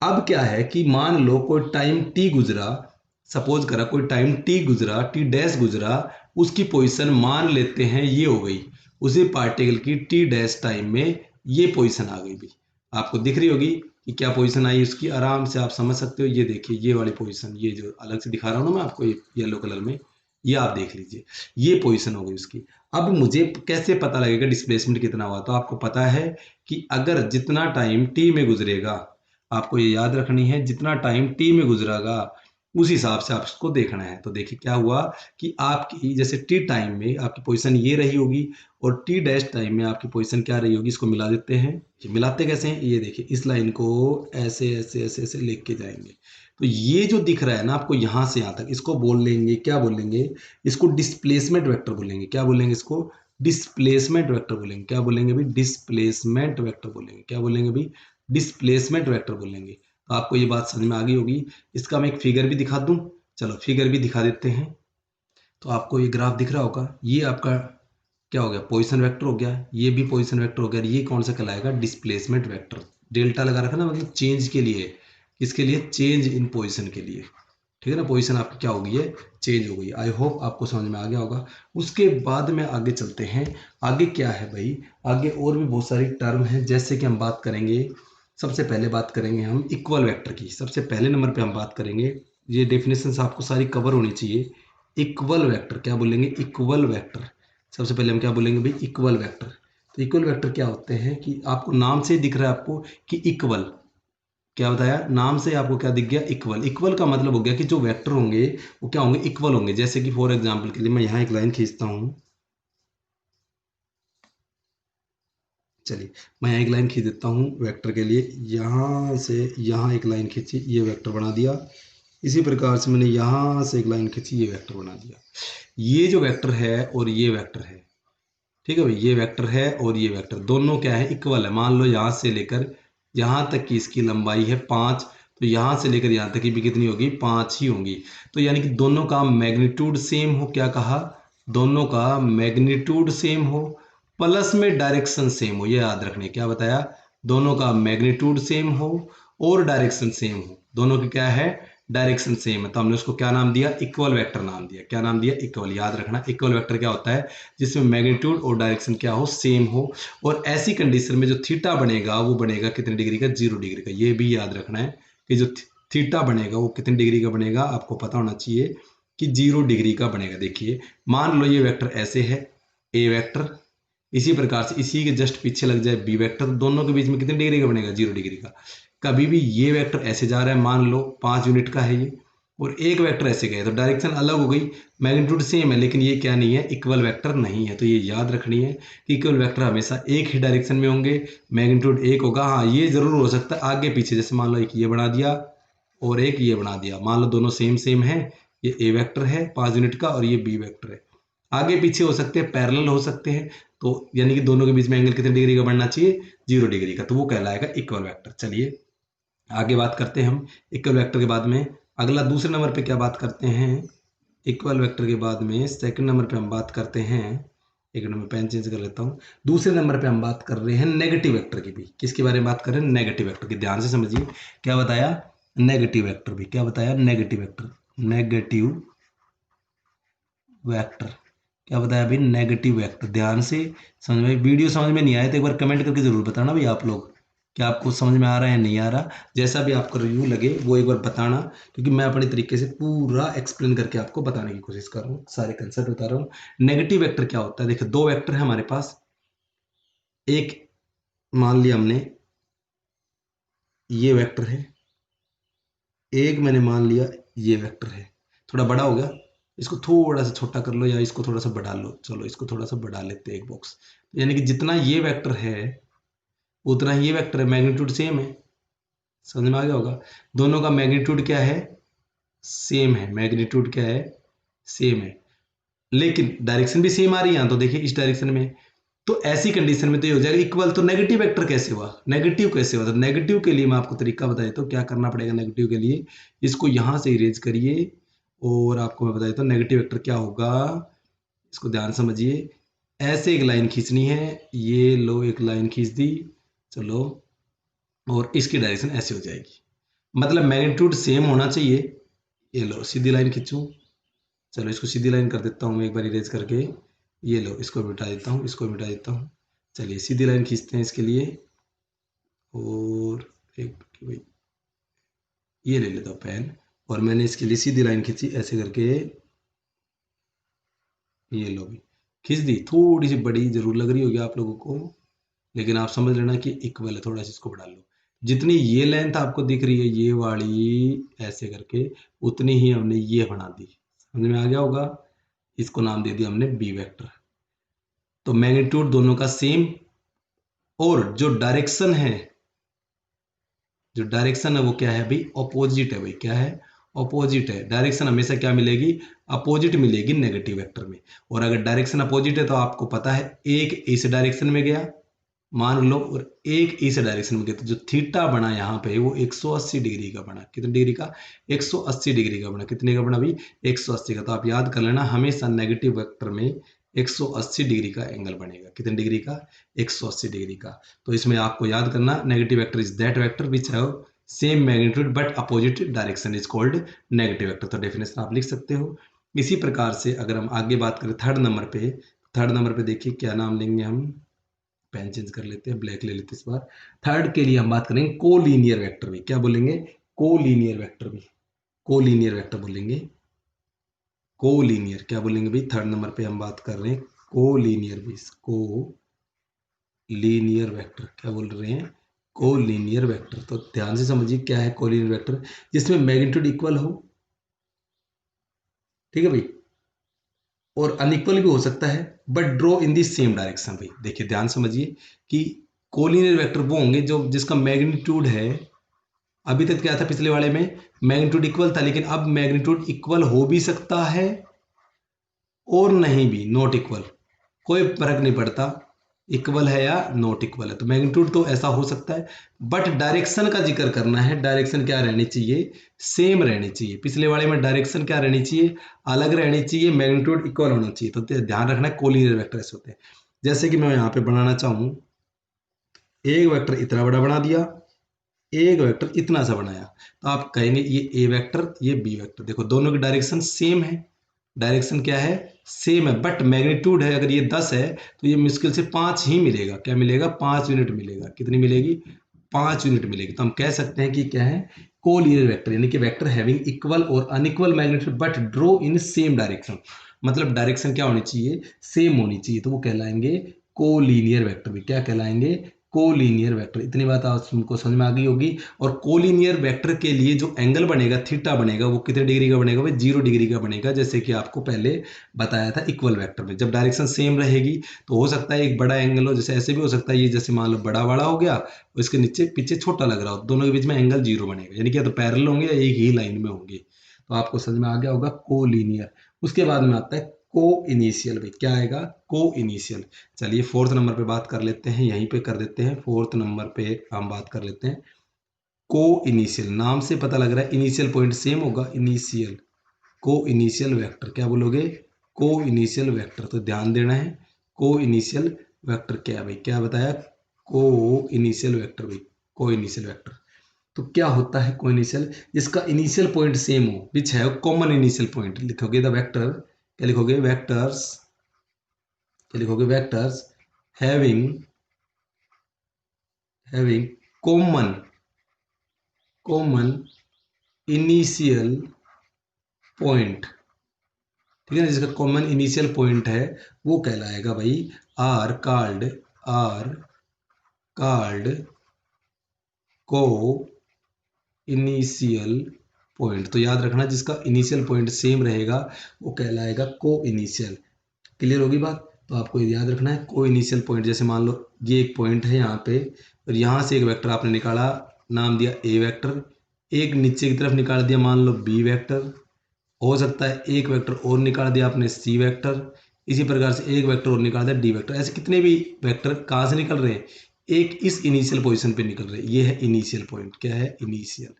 अब क्या है कि मान लो कोई टाइम टी गुजरा, सपोज करा कोई टाइम टी गुजरा, टी डैश गुजरा, उसकी पोजीशन मान लेते हैं ये हो गई, उसी पार्टिकल की टी डैश टाइम में ये पोजीशन आ गई। भी आपको दिख रही होगी कि क्या पोजीशन आई उसकी, आराम से आप समझ सकते हो। ये देखिए ये वाली पोजीशन, ये जो अलग से दिखा रहा हूँ ना मैं आपको, ये येलो कलर में, ये आप देख लीजिए ये पोजीशन हो गई उसकी। अब मुझे कैसे पता लगेगा डिस्प्लेसमेंट कितना हुआ, तो आपको पता है कि अगर जितना टाइम टी में गुजरेगा, आपको ये याद रखनी है, जितना टाइम टी में गुजरेगा उस हिसाब से आप इसको देखना है। तो देखिए क्या हुआ कि आपकी जैसे टी टाइम में आपकी पोजीशन ये रही होगी और टी डैश टाइम में आपकी पोजीशन क्या रही होगी, इसको मिला देते हैं। ये मिलाते कैसे हैं, ये देखिए इस लाइन को ऐसे ऐसे ऐसे ऐसे लेके जाएंगे, तो ये जो दिख रहा है ना आपको यहाँ से यहाँ तक, इसको बोल लेंगे, क्या बोलेंगे, इसको डिस्प्लेसमेंट वेक्टर बोलेंगे। क्या बोलेंगे, इसको डिस्प्लेसमेंट वेक्टर बोलेंगे। क्या बोलेंगे भाई, डिस्प्लेसमेंट वेक्टर बोलेंगे। क्या बोलेंगे भाई, डिस्प्लेसमेंट वेक्टर बोलेंगे। तो आपको ये बात समझ में आ गई होगी। इसका मैं एक फिगर भी दिखा दूं, चलो फिगर भी दिखा देते हैं। तो आपको ये ग्राफ दिख रहा होगा, ये आपका क्या हो गया, पोजीशन वेक्टर हो गया, ये भी पोजीशन वेक्टर हो गया। ये कौन सा कहलाएगा, डिस्प्लेसमेंट वेक्टर। डेल्टा लगा रखा ना, मतलब चेंज के लिए, किसके लिए, चेंज इन पोजीशन के लिए, ठीक है ना। पोजीशन आपकी क्या हो गई है, चेंज हो गई। आई होप आपको समझ में आ गया होगा। उसके बाद में आगे चलते हैं। आगे क्या है भाई, आगे और भी बहुत सारी टर्म है, जैसे कि हम बात करेंगे, सबसे पहले बात करेंगे हम इक्वल वेक्टर की। सबसे पहले नंबर पे हम बात करेंगे ये डेफिनेशन आपको सारी कवर होनी चाहिए। इक्वल वेक्टर क्या बोलेंगे? Equal vector. सबसे पहले हम क्या बोलेंगे भाई? Equal vector. तो इक्वल वेक्टर क्या होते हैं कि आपको नाम से दिख रहा है आपको कि इक्वल, क्या बताया? नाम से आपको क्या दिख गया? इक्वल। इक्वल का मतलब हो गया कि जो वेक्टर होंगे वो क्या होंगे? इक्वल होंगे। जैसे कि फॉर एग्जांपल के लिए मैं यहाँ एक लाइन खींचता हूँ, चलिए मैं यहाँ एक लाइन खींच देता हूँ वेक्टर के लिए, यहाँ से यहाँ एक लाइन खींची, ये वेक्टर बना दिया। इसी प्रकार से मैंने यहाँ से एक लाइन खींची, ये वेक्टर बना दिया। ये जो वेक्टर है और ये वेक्टर है, ठीक है भाई, ये वेक्टर है और ये वेक्टर दोनों क्या है? इक्वल है। मान लो यहाँ से लेकर यहाँ तक की इसकी लंबाई है 5, तो यहाँ से लेकर यहाँ तक की भी कितनी होगी? 5 ही होंगी। तो यानी कि दोनों का मैग्नीट्यूड सेम हो। क्या कहा? दोनों का मैग्नीट्यूड सेम हो, प्लस में डायरेक्शन सेम हो। ये याद रखने, क्या बताया? दोनों का मैग्नीट्यूड सेम हो और डायरेक्शन सेम हो। दोनों की क्या है? डायरेक्शन सेम है। तो हमने उसको क्या नाम दिया? इक्वल वेक्टर नाम दिया। क्या नाम दिया? इक्वल। याद रखना, इक्वल वेक्टर क्या होता है? जिसमें मैग्नीट्यूड और डायरेक्शन क्या हो? सेम हो। और ऐसी कंडीशन में जो थीटा बनेगा वो बनेगा कितने डिग्री का? 0 डिग्री का। ये भी याद रखना है कि जो थीटा बनेगा वो कितने डिग्री का बनेगा? आपको पता होना चाहिए कि 0 डिग्री का बनेगा। देखिए मान लो ये वेक्टर ऐसे है, ए वेक्टर, इसी प्रकार से इसी के जस्ट पीछे लग जाए बी वेक्टर, तो दोनों के बीच में कितने डिग्री का बनेगा? 0 डिग्री का। कभी भी ये वेक्टर ऐसे जा रहा है, मान लो 5 यूनिट का है ये, और एक वेक्टर ऐसे गया तो डायरेक्शन अलग हो गई, मैग्नीट्यूड सेम है, लेकिन ये क्या नहीं है? इक्वल वेक्टर नहीं है। तो ये याद रखनी है कि इक्वल वेक्टर हमेशा एक ही डायरेक्शन में होंगे, मैग्नीट्यूड एक होगा। हाँ ये जरूर हो सकता है आगे पीछे, जैसे मान लो एक ये बना दिया और एक ये बना दिया, मान लो दोनों सेम सेम है, ये ए वेक्टर है 5 यूनिट का और ये बी वेक्टर है, आगे पीछे हो सकते हैं, पैरेलल हो सकते हैं, तो यानी कि दोनों के बीच में एंगल कितने डिग्री का बनना चाहिए? 0 डिग्री का। तो वो कहलाएगा इक्वल वेक्टर। चलिए आगे बात करते हैं हम इक्वल वेक्टर के बाद में। अगला दूसरे नंबर पे क्या बात करते हैं? इक्वल वेक्टर के बाद में सेकंड नंबर पे हम बात करते हैं, एक मिनट में पेन चेंज कर लेता हूँ। दूसरे नंबर पे हम बात कर रहे हैं नेगेटिव वेक्टर की भी। किसके बारे में बात कर रहे हैं? नेगेटिव वेक्टर की। ध्यान से समझिए क्या बताया? नेगेटिव वेक्टर भी। क्या बताया? Negative vector. नेगेटिव वेक्टर क्या बताया भाई? Negative vector. ध्यान से समझ में, वीडियो समझ में नहीं आया तो एक बार कमेंट करके जरूर बताना भाई आप लोग, क्या आपको समझ में आ रहा है नहीं आ रहा। जैसा भी आपको रिव्यू लगे वो एक बार बताना, क्योंकि मैं अपने तरीके से पूरा एक्सप्लेन करके आपको बताने की कोशिश कर रहा हूँ, सारे कंसेप्ट बता रहा हूँ। नेगेटिव वेक्टर क्या होता है? देखिए दो वेक्टर है हमारे पास, एक मान लिया हमने ये वेक्टर है, एक मैंने मान लिया ये वेक्टर है। थोड़ा बड़ा हो गया, इसको थोड़ा सा छोटा कर लो या इसको थोड़ा सा बढ़ा लो। चलो इसको थोड़ा सा बढ़ा लेते हैं एक बॉक्स। यानी कि जितना ये वेक्टर है उतना ही ये वेक्टर है, मैग्नीट्यूड सेम है। समझ में आ गया होगा? दोनों का मैग्नीट्यूड क्या है? सेम है। मैग्नीट्यूड क्या है? सेम है, लेकिन डायरेक्शन भी सेम आ रही है यहाँ। तो देखिए इस डायरेक्शन में, तो ऐसी कंडीशन में तो ये हो जाएगा इक्वल। तो नेगेटिव वेक्टर कैसे हुआ? नेगेटिव कैसे हुआ? तो नेगेटिव के लिए मैं आपको तरीका बता देता हूँ क्या करना पड़ेगा। नेगेटिव के लिए इसको यहाँ से इरेज करिए और आपको मैं बता देता हूँ नेगेटिव वेक्टर क्या होगा। इसको ध्यान समझिए, ऐसे एक लाइन खींचनी है, ये लो एक लाइन खींच दी, चलो, और इसकी डायरेक्शन ऐसे हो जाएगी। मतलब मैग्नीट्यूड सेम होना चाहिए। ये लो सीधी लाइन खींचूं, चलो इसको सीधी लाइन कर देता हूँ मैं एक बार इरेज करके। ये लो इसको मिटा देता हूँ, इसको मिटा देता हूँ। चलिए सीधी लाइन खींचते हैं इसके लिए, और एक भाई ये ले लेता हूँ पेन, और मैंने इसके लिए सीधी लाइन खींची ऐसे करके। ये लो भी खींच दी, थोड़ी सी बड़ी जरूर लग रही होगी आप लोगों को, लेकिन आप समझ लेना कि इक्वल है। थोड़ा सा इसको बढ़ा लो, जितनी ये लेंथ आपको दिख रही है ये वाली ऐसे करके, उतनी ही हमने ये बना दी। समझ में आ गया होगा? इसको नाम दे दिया हमने बी वेक्टर। तो मैग्नीट्यूड दोनों का सेम, और जो डायरेक्शन है, जो डायरेक्शन है वो क्या है भाई? ऑपोजिट है भाई। क्या है? ऑपोजिट है। डायरेक्शन हमेशा क्या मिलेगी? अपोजिट मिलेगी नेगेटिव वेक्टर में। और अगर डायरेक्शन अपोजिट है तो आपको पता है एक इस डायरेक्शन में गया मान लो और एक इस डायरेक्शन में गया, तो जो थीटा बना यहाँ पे वो 180 डिग्री का बना। कितने डिग्री का? 180 डिग्री का बना। कितने का बना भाई? 180 का। तो आप याद कर लेना हमेशा नेगेटिव वेक्टर में 180 डिग्री का एंगल बनेगा। कितने डिग्री का? 180 डिग्री का। तो इसमें आपको याद करना negative vector is that vector which have same magnitude but opposite direction is called negative vector. तो डेफिनेशन आप लिख सकते हो। इसी प्रकार से अगर हम आगे बात करें थर्ड नंबर पे, थर्ड नंबर पे देखिए क्या नाम लेंगे हम, पेन चेंज कर लेते हैं, ब्लैक ले लेते हैं इस बार। थर्ड के लिए हम बात करेंगे कोलीनियर वेक्टर भी। क्या बोलेंगे? कोलीनियर वेक्टर भी। कोलिनियर वेक्टर बोलेंगे। कोलिनियर क्या बोलेंगे भाई, थर्ड नंबर पे हम बात कर रहे हैं कोलिनियर भी, कोलिनियर वेक्टर क्या बोल रहे हैं, कोलिनियर वेक्टर। तो ध्यान से समझिए क्या है कोलिनियर वेक्टर, जिसमें मैग्नीट्यूड इक्वल हो, ठीक है भाई, और अनइक्वल भी हो सकता है, but draw in the same direction. भाई देखिए ध्यान समझिए कि कोलिनियर वेक्टर वो होंगे जो जिसका मैग्नीट्यूड है, अभी तक क्या था पिछले वाले में, मैग्नीट्यूड इक्वल था, लेकिन अब मैग्नीट्यूड इक्वल हो भी सकता है और नहीं भी, नॉट इक्वल, कोई फर्क नहीं पड़ता, इक्वल है या नॉट इक्वल है। तो मैग्नीट्यूड तो ऐसा हो सकता है, बट डायरेक्शन का जिक्र करना है, डायरेक्शन क्या रहनी चाहिए, सेम रहनी चाहिए। पिछले वाले में डायरेक्शन क्या रहनी चाहिए, अलग रहनी चाहिए, मैग्नीट्यूड इक्वल होना चाहिए। तो ध्यान रखना है कोलिनियर वेक्टर ऐसे होते हैं। जैसे कि मैं यहाँ पे बनाना चाहूँ, एक वेक्टर इतना बड़ा बना दिया, एक वेक्टर इतना सा बनाया, तो आप कहेंगे ये ए वेक्टर, ये बी वेक्टर। देखो दोनों की डायरेक्शन सेम है, डायरेक्शन क्या है, सेम है, बट मैग्नीट्यूड है, अगर ये 10 है तो ये मुश्किल से 5 ही मिलेगा। क्या मिलेगा, 5 यूनिट मिलेगा। कितनी मिलेगी, 5 यूनिट मिलेगी। तो हम कह सकते हैं कि क्या है, कोलिनियर वेक्टर, यानी कि वेक्टर हैविंग इक्वल और unequal magnitude but draw in same direction. मतलब डायरेक्शन क्या होनी चाहिए, सेम होनी चाहिए, तो वो कहलाएंगे कोलिनियर वेक्टर। भी क्या कहलाएंगे, कोलिनियर वेक्टर। इतनी बात आपको समझ में आ गई होगी। और कोलिनियर वेक्टर के लिए जो एंगल बनेगा, थीटा बनेगा, वो कितने डिग्री का बनेगा भाई, 0 डिग्री का बनेगा। जैसे कि आपको पहले बताया था इक्वल वेक्टर में, जब डायरेक्शन सेम रहेगी तो हो सकता है एक बड़ा एंगल हो, जैसे ऐसे भी हो सकता है, ये जैसे मान लो बड़ा बड़ा हो गया, इसके नीचे पीछे छोटा लग रहा हो, दोनों के बीच में एंगल 0 बनेगा, यानी कि या तो पैरेलल होंगे या एक ही लाइन में होंगे। तो आपको समझ में आ गया होगा कोलिनियर। उसके बाद में आता है को इनिशियल। भाई क्या आएगा, को इनिशियल। चलिए फोर्थ नंबर पे बात कर लेते हैं, यहीं पे कर देते हैं, फोर्थ नंबर पे हम बात कर लेते हैं को इनिशियल। नाम से पता लग रहा है इनिशियल पॉइंट सेम होगा, इनिशियल, को इनिशियल वेक्टर क्या बोलोगे, को इनिशियल वेक्टर। तो ध्यान देना है, को इनिशियल वेक्टर क्या है भाई, क्या बताया, को इनिशियल वेक्टर। भाई को इनिशियल वेक्टर तो क्या होता है, को इनिशियल, जिसका इनिशियल पॉइंट सेम हो, विच है कॉमन इनिशियल पॉइंट। लिखोगे द वेक्टर, क्या लिखोगे, वेक्टर्स, क्या लिखोगे, vectors having, having common, common initial point, ठीक है ना, जिसका कॉमन इनिशियल पॉइंट है वो कहलाएगा भाई, आर कॉल्ड, आर कॉल्ड को इनिशियल पॉइंट। तो याद रखना जिसका इनिशियल पॉइंट सेम रहेगा वो कहलाएगा को इनिशियल। क्लियर होगी बात। तो आपको याद रखना है को इनिशियल पॉइंट, जैसे मान लो ये एक पॉइंट है यहाँ पे, और यहाँ से एक वेक्टर आपने निकाला, नाम दिया ए वेक्टर, एक नीचे की तरफ निकाल दिया मान लो बी वेक्टर, हो सकता है एक वेक्टर और निकाल दिया आपने सी वेक्टर, इसी प्रकार से एक वेक्टर और निकाल दिया डी वेक्टर। ऐसे कितने भी वेक्टर कहाँ से निकल रहे हैं, एक इस इनिशियल पोजीशन पे निकल रहे हैं, ये है इनिशियल पॉइंट। क्या है, इनिशियल।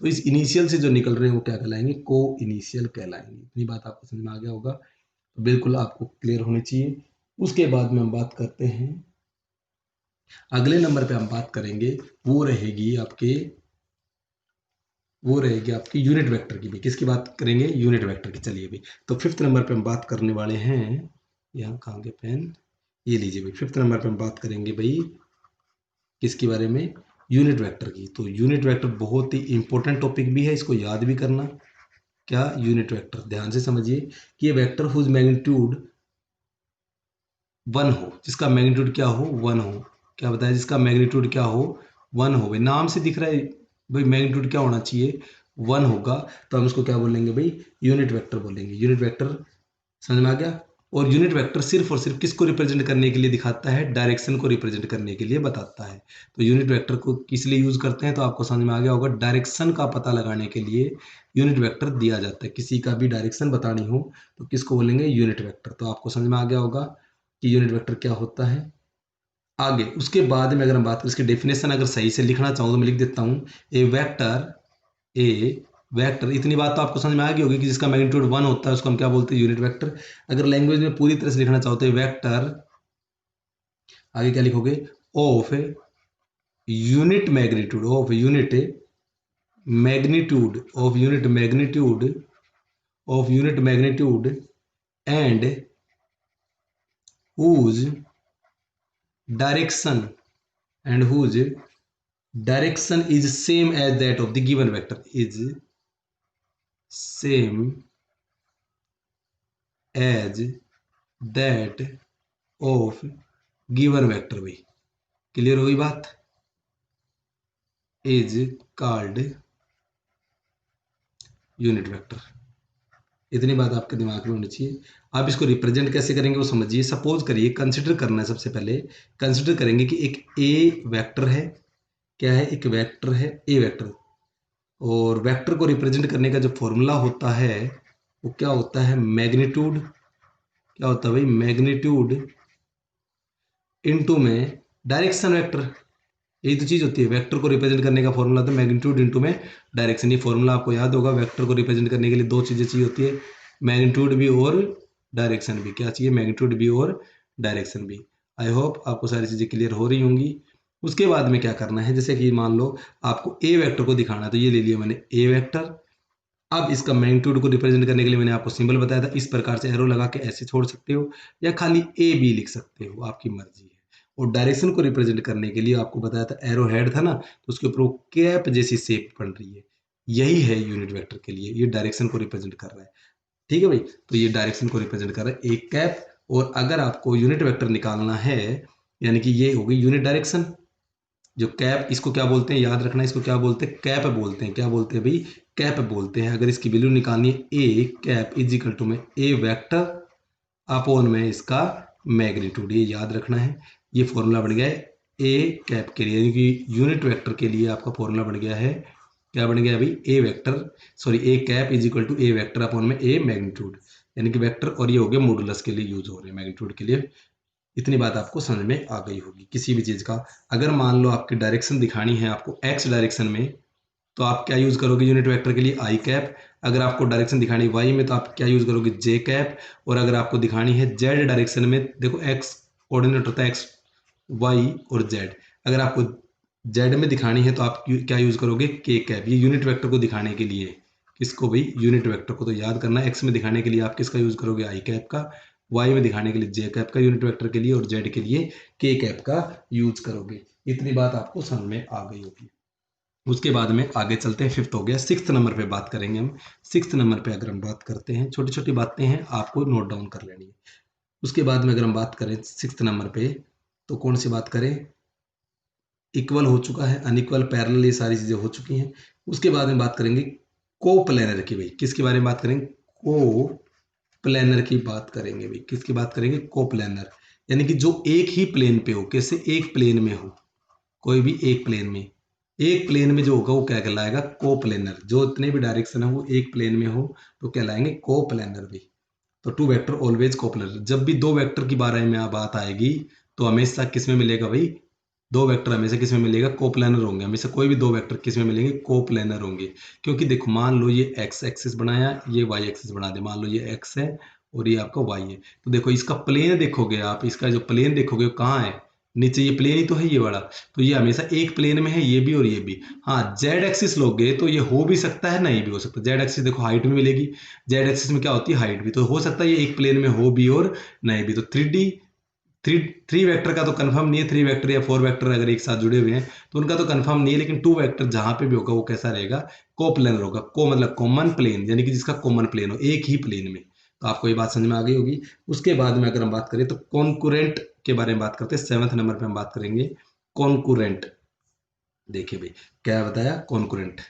तो इस इनिशियल से जो निकल रहे हैं वो क्या कहलाएंगे, को इनिशियल कहलाएंगे। इतनी बात आपको समझ में आ गया होगा, तो बिल्कुल आपको क्लियर होनी चाहिए। उसके बाद में हम बात करते हैं, अगले नंबर पे हम बात करेंगे, वो रहेगी आपके, वो रहेगी आपकी यूनिट वेक्टर की। भी किसकी बात करेंगे, यूनिट वेक्टर की। चलिए भाई, तो फिफ्थ नंबर पे हम बात करने वाले हैं, यहाँ कहाँ गए पेन, ये लीजिए भाई। फिफ्थ नंबर पे हम बात करेंगे भाई किसके बारे में, यूनिट वेक्टर की। तो यूनिट वेक्टर बहुत ही इंपॉर्टेंट टॉपिक भी है, इसको याद भी करना। क्या, यूनिट वेक्टर, ध्यान से समझिए कि ये वेक्टर हुज मैग्नीट्यूड 1 हो, जिसका मैग्नीट्यूड क्या हो, 1 हो। क्या बताया, जिसका मैग्नीट्यूड क्या हो, 1 हो। भाई नाम से दिख रहा है भाई मैग्नीट्यूड क्या होना चाहिए, 1 होगा। तो हम उसको क्या बोलेंगे भाई, यूनिट वेक्टर बोलेंगे। यूनिट वेक्टर समझ में आ गया। और यूनिट वेक्टर सिर्फ और सिर्फ किसको रिप्रेजेंट करने के लिए दिखाता है, डायरेक्शन को रिप्रेजेंट करने के लिए बताता है। तो यूनिट वेक्टर को किस लिए यूज करते हैं, तो आपको समझ में आ गया होगा, डायरेक्शन का पता लगाने के लिए यूनिट वेक्टर दिया जाता है। किसी का भी डायरेक्शन बतानी हो तो किसको बोलेंगे, यूनिट वेक्टर। तो आपको समझ में आ गया होगा कि यूनिट वेक्टर क्या होता है। आगे उसके बाद में अगर हम बात करें इसकी डेफिनेशन, अगर सही से लिखना चाहूँ तो मैं लिख देता हूँ, ए वेक्टर, ए वेक्टर। इतनी बात तो आपको समझ में आ गई होगी कि जिसका मैग्नीट्यूड 1 होता है उसको हम क्या बोलते हैं, यूनिट वेक्टर। अगर लैंग्वेज में पूरी तरह से लिखना चाहते हैं, वेक्टर, आगे क्या लिखोगे, of unit magnitude, of unit magnitude, of unit magnitude, of unit magnitude and whose direction, and whose direction is same as that of the given vector, is same as that of given vector भाई। Clear हुई बात? Is called unit vector. इतनी बात आपके दिमाग में होनी चाहिए। आप इसको रिप्रेजेंट कैसे करेंगे वो समझिए। सपोज करिए, कंसिडर करना है, सबसे पहले कंसिडर करेंगे कि एक ए वेक्टर है। क्या है? एक वेक्टर है, ए वेक्टर। और वेक्टर को रिप्रेजेंट करने का जो फॉर्मूला होता है वो क्या होता है? मैग्नीट्यूड। क्या होता है भाई? मैग्नीट्यूड इनटू में डायरेक्शन वेक्टर। यही तो चीज होती है, वेक्टर को रिप्रेजेंट करने का फॉर्मूला तो मैग्नीट्यूड इनटू में डायरेक्शन। ये फॉर्मूला आपको याद होगा। वेक्टर को रिप्रेजेंट करने के लिए दो चीजें चाहिए होती है, मैग्नीट्यूड भी और डायरेक्शन भी। क्या चाहिए? मैग्नीट्यूड भी और डायरेक्शन भी। आई होप आपको सारी चीजें क्लियर हो रही होंगी। उसके बाद में क्या करना है, जैसे कि मान लो आपको ए वेक्टर को दिखाना है, तो ये ले लिया मैंने ए वेक्टर। अब इसका मैग्नीट्यूड को रिप्रेजेंट करने के लिए मैंने आपको सिंबल बताया था, इस प्रकार से एरो लगा के ऐसे छोड़ सकते हो या खाली ए बी लिख सकते हो, आपकी मर्जी है। और डायरेक्शन को रिप्रेजेंट करने के लिए आपको बताया था, एरो हेड था ना, तो उसके ऊपर वो कैप जैसी शेप बन रही है। यही है यूनिट वेक्टर के लिए, ये डायरेक्शन को रिप्रेजेंट कर रहा है। ठीक है भाई, तो ये डायरेक्शन को रिप्रेजेंट कर रहा है एक कैप। और अगर आपको यूनिट वेक्टर निकालना है, यानी कि ये होगी यूनिट डायरेक्शन। जो कैप, इसको क्या बोलते हैं याद रखना, इसको क्या बोलते हैं? कैप बोलते हैं। क्या बोलते हैं भाई? कैप बोलते हैं। अगर इसकी वैल्यू निकालनी है, ए कैप इज इक्वल टू में ए वेक्टर अपॉन में इसका मैग्नीट्यूड, ये याद रखना है। ये फॉर्मूला बन गया है ए कैप के लिए, यानी कि यूनिट वेक्टर के लिए आपका फॉर्मूला बन गया है। क्या बन गया भाई? A vector, sorry A cap is equal to A vector upon में ए मैग्नीट्यूड। यानी कि वेक्टर, और ये हो गया मॉडुलस के लिए यूज हो रहे हैं, मैग्नीट्यूड के लिए। इतनी बात आपको समझ में आ गई होगी किसी भी चीज का। अगर मान लो आपकी डायरेक्शन दिखानी है आपको एक्स डायरेक्शन में, तो आप क्या यूज करोगे यूनिट वेक्टर के लिए? आई कैप। अगर आपको डायरेक्शन दिखानी है वाई में, तो आप क्या यूज करोगे? जे कैप। और अगर आपको दिखानी है जेड डायरेक्शन में, देखो एक्स कोऑर्डिनेट होता है एक्स वाई और जेड। अगर आपको जेड में दिखानी है तो आप क्या यूज करोगे? के कैप। ये यूनिट वेक्टर को दिखाने के लिए। किसको भाई? यूनिट वेक्टर को। तो याद करना, एक्स में दिखाने के लिए आप किसका यूज करोगे? आई कैप का। वाई में दिखाने के लिए जे कैप का यूनिट वेक्टर के लिए, और जेड के लिए के कैप का यूज करोगे। इतनी बात आपको समझ में आ गई होगी। उसके बाद में आगे चलते हैं, फिफ्थ हो गया। सिक्स्थ नंबर पे बात करेंगे हम। सिक्स्थ नंबर पे अगर हम बात करते हैं, छोटी छोटी बातें हैं, आपको नोट डाउन कर लेनी है। उसके बाद में अगर हम बात करें सिक्स्थ नंबर पे, तो कौन सी बात करें? इक्वल हो चुका है, अनइक्वल, पैरेलल, ये सारी चीजें हो चुकी हैं। उसके बाद में बात करेंगे को प्लेनर की भाई। किसके बारे में बात करेंगे? को प्लेनर की बात करेंगे भाई। किसकी बात करेंगे? को प्लेनर। यानी कि जो एक ही प्लेन पे हो। कैसे? एक प्लेन में हो, कोई भी एक प्लेन में। एक प्लेन में जो होगा वो क्या कहलाएगा? को प्लेनर। जो इतने भी डायरेक्शन है वो एक प्लेन में हो तो कहलाएंगे को प्लेनर भी। तो टू वेक्टर ऑलवेज को प्लेनर। जब भी दो वेक्टर की बारे में बात आएगी तो हमेशा किस में मिलेगा भाई? दो वेक्टर हमेशा किस में मिलेगा? कोप्लेनर होंगे। हमेशा कोई भी दो वेक्टर किस में मिलेंगे? कोप्लेनर होंगे। क्योंकि देखो, मान लो ये एक्स एक्सिस बनाया, ये वाई एक्सिस बना दे। मान लो ये एक्स है और ये आपका वाई है, तो देखो इसका प्लेन देखोगे आप, इसका जो प्लेन देखोगे वो कहाँ है? नीचे। ये प्लेन ही तो है ये वाला। तो ये हमेशा एक प्लेन में है, ये भी और ये भी। हाँ, जेड एक्सिस लोगे तो ये हो भी सकता है, नहीं भी हो सकता। जेड एक्सिस देखो हाइट में मिलेगी। जेड एक्सिस में क्या होती है? हाइट भी। तो हो सकता है ये एक प्लेन में हो भी और नहीं भी। तो थ्री थ्री वेक्टर का तो कंफर्म नहीं है। थ्री वेक्टर या फोर वेक्टर अगर एक साथ जुड़े हुए हैं तो उनका तो कंफर्म नहीं है। लेकिन टू वेक्टर जहां पे भी होगा वो कैसा रहेगा? कोप्लेनर होगा। को मतलब कॉमन प्लेन, यानी कि जिसका कॉमन प्लेन हो, एक ही प्लेन में। तो आपको ये बात समझ में आ गई होगी। उसके बाद में अगर हम बात करें तो कॉन्कुरेंट के बारे में बात करते हैं। सेवंथ नंबर पे हम बात करेंगे कॉन्कुरेंट। देखिए भाई, क्या बताया? कॉन्कुरेंट।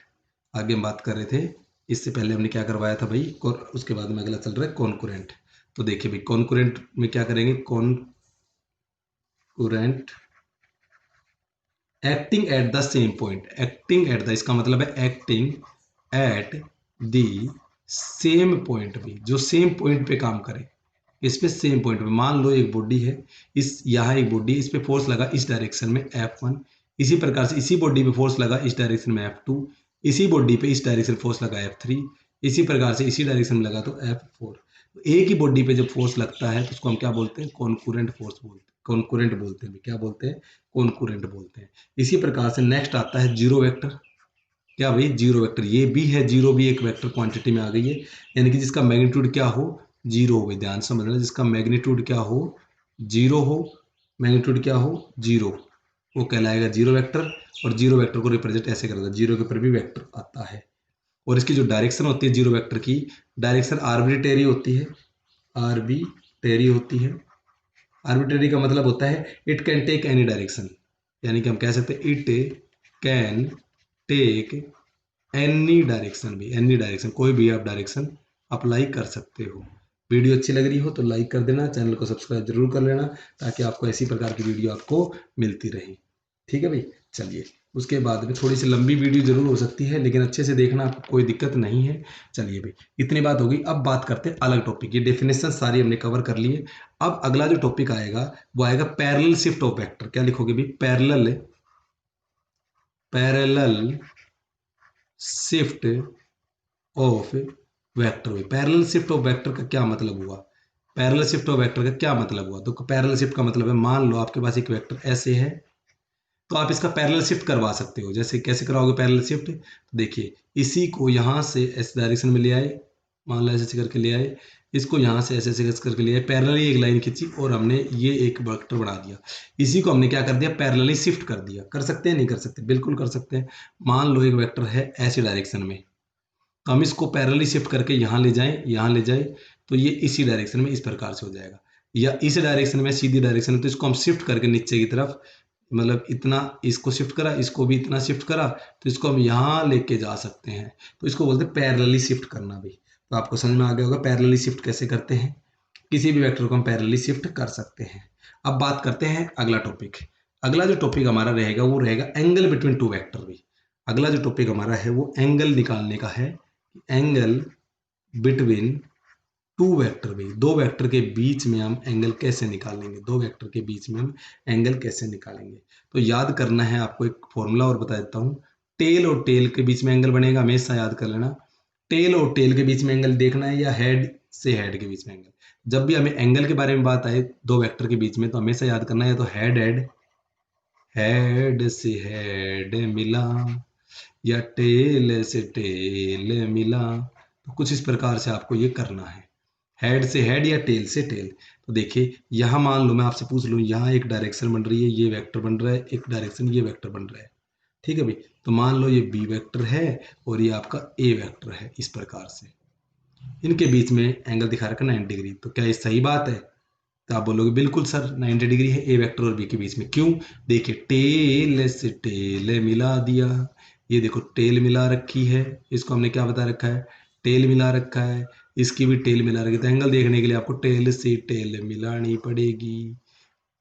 आगे हम बात कर रहे थे, इससे पहले हमने क्या करवाया था भाई? उसके बाद में अगला चल रहा है कॉन्कुरेंट। तो देखिए भाई, कॉन्कुरेंट में क्या करेंगे? Concurrent acting at the same point. Acting at the, इसका मतलब है acting at the same point भी, जो सेम पॉइंट पे काम करे। इस पे सेम पॉइंट पे, मान लो एक बॉडी है, इस यहाँ एक बॉडी, इस पे फोर्स लगा इस डायरेक्शन में F1। इसी प्रकार से इसी बॉडी पे फोर्स लगा इस डायरेक्शन में F2। इसी बॉडी पे इस डायरेक्शन फोर्स लगा F3। इसी प्रकार से इसी डायरेक्शन में लगा तो F4। तो एक ही बॉडी पे जब फोर्स लगता है तो उसको हम क्या बोलते हैं? कॉन्कुरेंट फोर्स बोलते हैं, कॉन्कुरेंट बोलते हैं। क्या बोलते हैं? कॉन्कुरेंट बोलते हैं। इसी प्रकार से नेक्स्ट आता है जीरो वेक्टर। क्या भाई? Zero vector. ये भी है, जीरो भी एक वेक्टर क्वांटिटी में आ गई है। यानी कि जिसका मैग्नीट्यूड क्या हो? जीरो हो। ध्यान से समझना, जिसका मैग्नीट्यूड क्या हो? जीरो हो। मैग्नीट्यूड क्या हो? जीरो। वो कहलाएगा जीरो वेक्टर। और जीरो वेक्टर को रिप्रेजेंट ऐसे करेगा, जीरो के ऊपर भी वेक्टर आता है। और इसकी जो डायरेक्शन होती है जीरो वेक्टर की, डायरेक्शन आर्बिट्रेरी होती है, आर्बिट्रेरी होती है। आर्बिट्रेरी का मतलब होता है it can take any direction, यानी कि हम कह सकते हैं it can take any direction, भी एनी डायरेक्शन, कोई भी आप डायरेक्शन अप्लाई कर सकते हो। वीडियो अच्छी लग रही हो तो लाइक कर देना, चैनल को सब्सक्राइब जरूर कर लेना ताकि आपको ऐसी प्रकार की वीडियो आपको मिलती रहे। ठीक है भाई, चलिए उसके बाद में थोड़ी सी लंबी वीडियो जरूर हो सकती है, लेकिन अच्छे से देखना, आपको कोई दिक्कत नहीं है। चलिए भाई, इतनी बात होगी, अब बात करते हैं अलग टॉपिक। ये डेफिनेशन सारी हमने कवर कर ली है। अब अगला जो टॉपिक आएगा वो आएगा पैरेलल शिफ्ट ऑफ वेक्टर। क्या लिखोगे भाई? Parallel, parallel shift of vector. Parallel shift of vector का क्या मतलब हुआ? पैरेलल शिफ्ट ऑफ वेक्टर का क्या मतलब हुआ? तो पैरेलल शिफ्ट का मतलब है, मान लो आपके पास एक वेक्टर ऐसे है, तो आप इसका पैरेलल शिफ्ट करवा सकते हो। जैसे कैसे कराओगे पैरेलल शिफ्ट? तो देखिए, इसी को यहाँ से इस डायरेक्शन में ले आए, मान लो ऐसे करके ले आए, इसको यहाँ से ऐसे करके ले आए, पैरेलली एक लाइन खींची और हमने ये एक वेक्टर बना दिया। इसी को हमने क्या कर दिया? पैरेलली शिफ्ट कर दिया। कर सकते हैं नहीं कर सकते? बिल्कुल कर सकते हैं। मान लो एक वेक्टर है ऐसी डायरेक्शन में, तो हम इसको पैरेलली शिफ्ट करके यहाँ ले जाएं, यहाँ ले जाए, तो ये इसी डायरेक्शन में इस प्रकार से हो जाएगा। या इस डायरेक्शन में सीधी डायरेक्शन है, तो इसको हम शिफ्ट करके नीचे की तरफ, मतलब इतना इसको शिफ्ट करा, इसको भी इतना शिफ्ट करा, तो इसको हम यहाँ लेके जा सकते हैं। तो इसको बोलते हैं पैरेलली शिफ्ट करना भी। तो आपको समझ में आ गया होगा पैरेलली शिफ्ट कैसे करते हैं। किसी भी वेक्टर को हम पैरेलली शिफ्ट कर सकते हैं। अब बात करते हैं अगला टॉपिक। अगला जो टॉपिक हमारा रहेगा वो रहेगा एंगल बिटवीन टू वेक्टर भी। अगला जो टॉपिक हमारा है वो एंगल निकालने का है। एंगल बिटवीन टू वेक्टर भी, दो वेक्टर के बीच में हम एंगल कैसे निकालेंगे? दो वेक्टर के बीच में हम एंगल कैसे निकालेंगे? तो याद करना है आपको एक फॉर्मूला और बता देता हूँ। टेल और टेल के बीच में एंगल बनेगा, हमेशा याद कर लेना। टेल और टेल के बीच में एंगल देखना है, या हेड से हेड के बीच में एंगल। जब भी हमें एंगल के बारे में बात आए दो वेक्टर के बीच में, तो हमेशा याद करना है, या तो हेड हेड, हेड से हेड मिला, या टेल से टेल मिला। तो कुछ इस प्रकार से आपको ये करना है, हेड से हेड या टेल से टेल। तो देखिए, यहाँ मान लो मैं आपसे पूछ लूँ, यहाँ एक डायरेक्शन बन रही है, ये वेक्टर बन रहा है, एक डायरेक्शन ये वेक्टर बन रहा है। ठीक है भाई, तो मान लो ये बी वेक्टर है और ये आपका ए वेक्टर है। इस प्रकार से इनके बीच में एंगल दिखा रखा 90 डिग्री। तो क्या ये सही बात है? तो आप बोलोगे बिल्कुल सर 90 डिग्री है ए वेक्टर और बी के बीच में। क्यों? देखिए, टेल से टेल मिला दिया, ये देखो टेल मिला रखी है, इसको हमने क्या बता रखा है? टेल मिला रखा है, इसकी भी टेल मिला रखी है। तो एंगल देखने के लिए आपको टेल से टेल मिलानी पड़ेगी।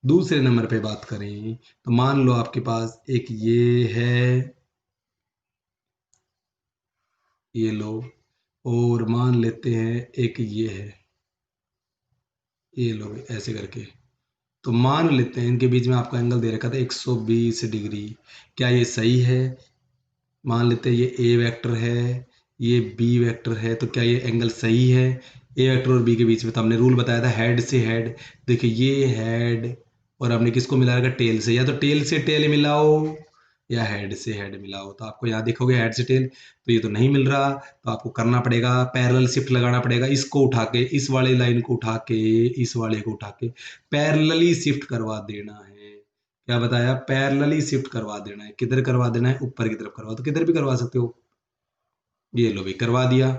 दूसरे नंबर पे बात करें तो मान लो आपके पास एक ये है, ये लो, और मान लेते हैं एक ये है, ये लो ऐसे करके। तो मान लेते हैं इनके बीच में आपका एंगल दे रखा था 120 डिग्री। क्या ये सही है? मान लेते हैं ये ए वेक्टर है, ये बी वेक्टर है, तो क्या ये एंगल सही है? ए वेक्टर और बी के बीच में तो हमने रूल बताया था हेड से हेड। देखिए ये हेड, और हमने किसको मिला रखा? टेल से। या तो टेल से टेल मिलाओ या हेड से हेड मिलाओ। तो आपको यहाँ देखोगे हेड से टेल, तो ये तो नहीं मिल रहा। तो आपको करना पड़ेगा पैरेलल शिफ्ट लगाना पड़ेगा, इसको उठा के, इस वाले लाइन को उठा के, इस वाले को उठा के पैरेलली शिफ्ट करवा देना है। क्या बताया? पैरेलली शिफ्ट करवा देना है। किधर करवा देना है? ऊपर की तरफ करवा। तो किधर भी करवा सकते हो। ये लो भी करवा दिया,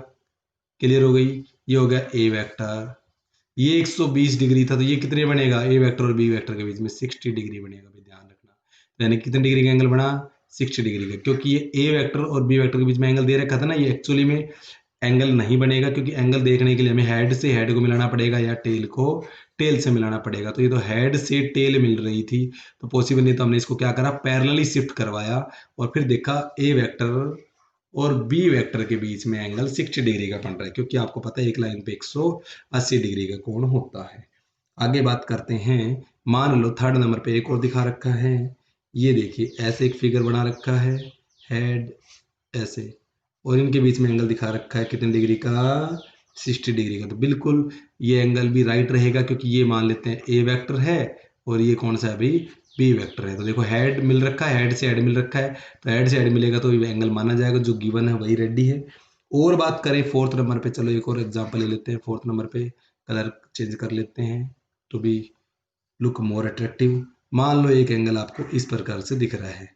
क्लियर हो गई। ये हो गया ए वेक्टर, ये 120 डिग्री था, तो ये कितने बनेगा? ए वेक्टर और बी वेक्टर के बीच में 60 डिग्री बनेगा भी, ध्यान रखना। तो यानी कितने डिग्री का एंगल बना? 60 डिग्री का। क्योंकि ये ए वेक्टर और बी वेक्टर के बीच में एंगल दे रखा था ना, ये एक्चुअली में एंगल नहीं बनेगा, क्योंकि एंगल देखने के लिए हमें हेड से हेड को मिलाना पड़ेगा या टेल को टेल से मिलाना पड़ेगा। तो ये तो हेड से टेल मिल रही थी, तो पॉसिबल नहीं। तो हमने इसको क्या करा? पैरेलली शिफ्ट करवाया, और फिर देखा ए वेक्टर और बी वेक्टर के बीच में एंगल 60 डिग्री का बन रहा है, क्योंकि आपको पता है एक लाइन पे 180 डिग्री का कोण होता है। आगे बात करते हैं। मान लो थर्ड नंबर पे एक और दिखा रखा है। ये देखिए ऐसे एक फिगर बना रखा है, हेड ऐसे, और इनके बीच में एंगल दिखा रखा है कितने डिग्री का? 60 डिग्री का। तो बिल्कुल ये एंगल भी राइट रहेगा, क्योंकि ये मान लेते हैं ए वेक्टर है और ये कौन सा है अभी? बी वेक्टर है। तो देखो हेड मिल रखा है, हेड से हेड मिल रखा है, तो हेड से हेड मिलेगा तो ये एंगल माना जाएगा, जो गिवन है वही रेडी है। और बात करें फोर्थ नंबर पे, चलो एक और एग्जांपल ले लेते हैं। फोर्थ नंबर पे कलर चेंज कर लेते हैं to be look more attractive. मान लो एक एंगल आपको इस प्रकार से दिख रहा है,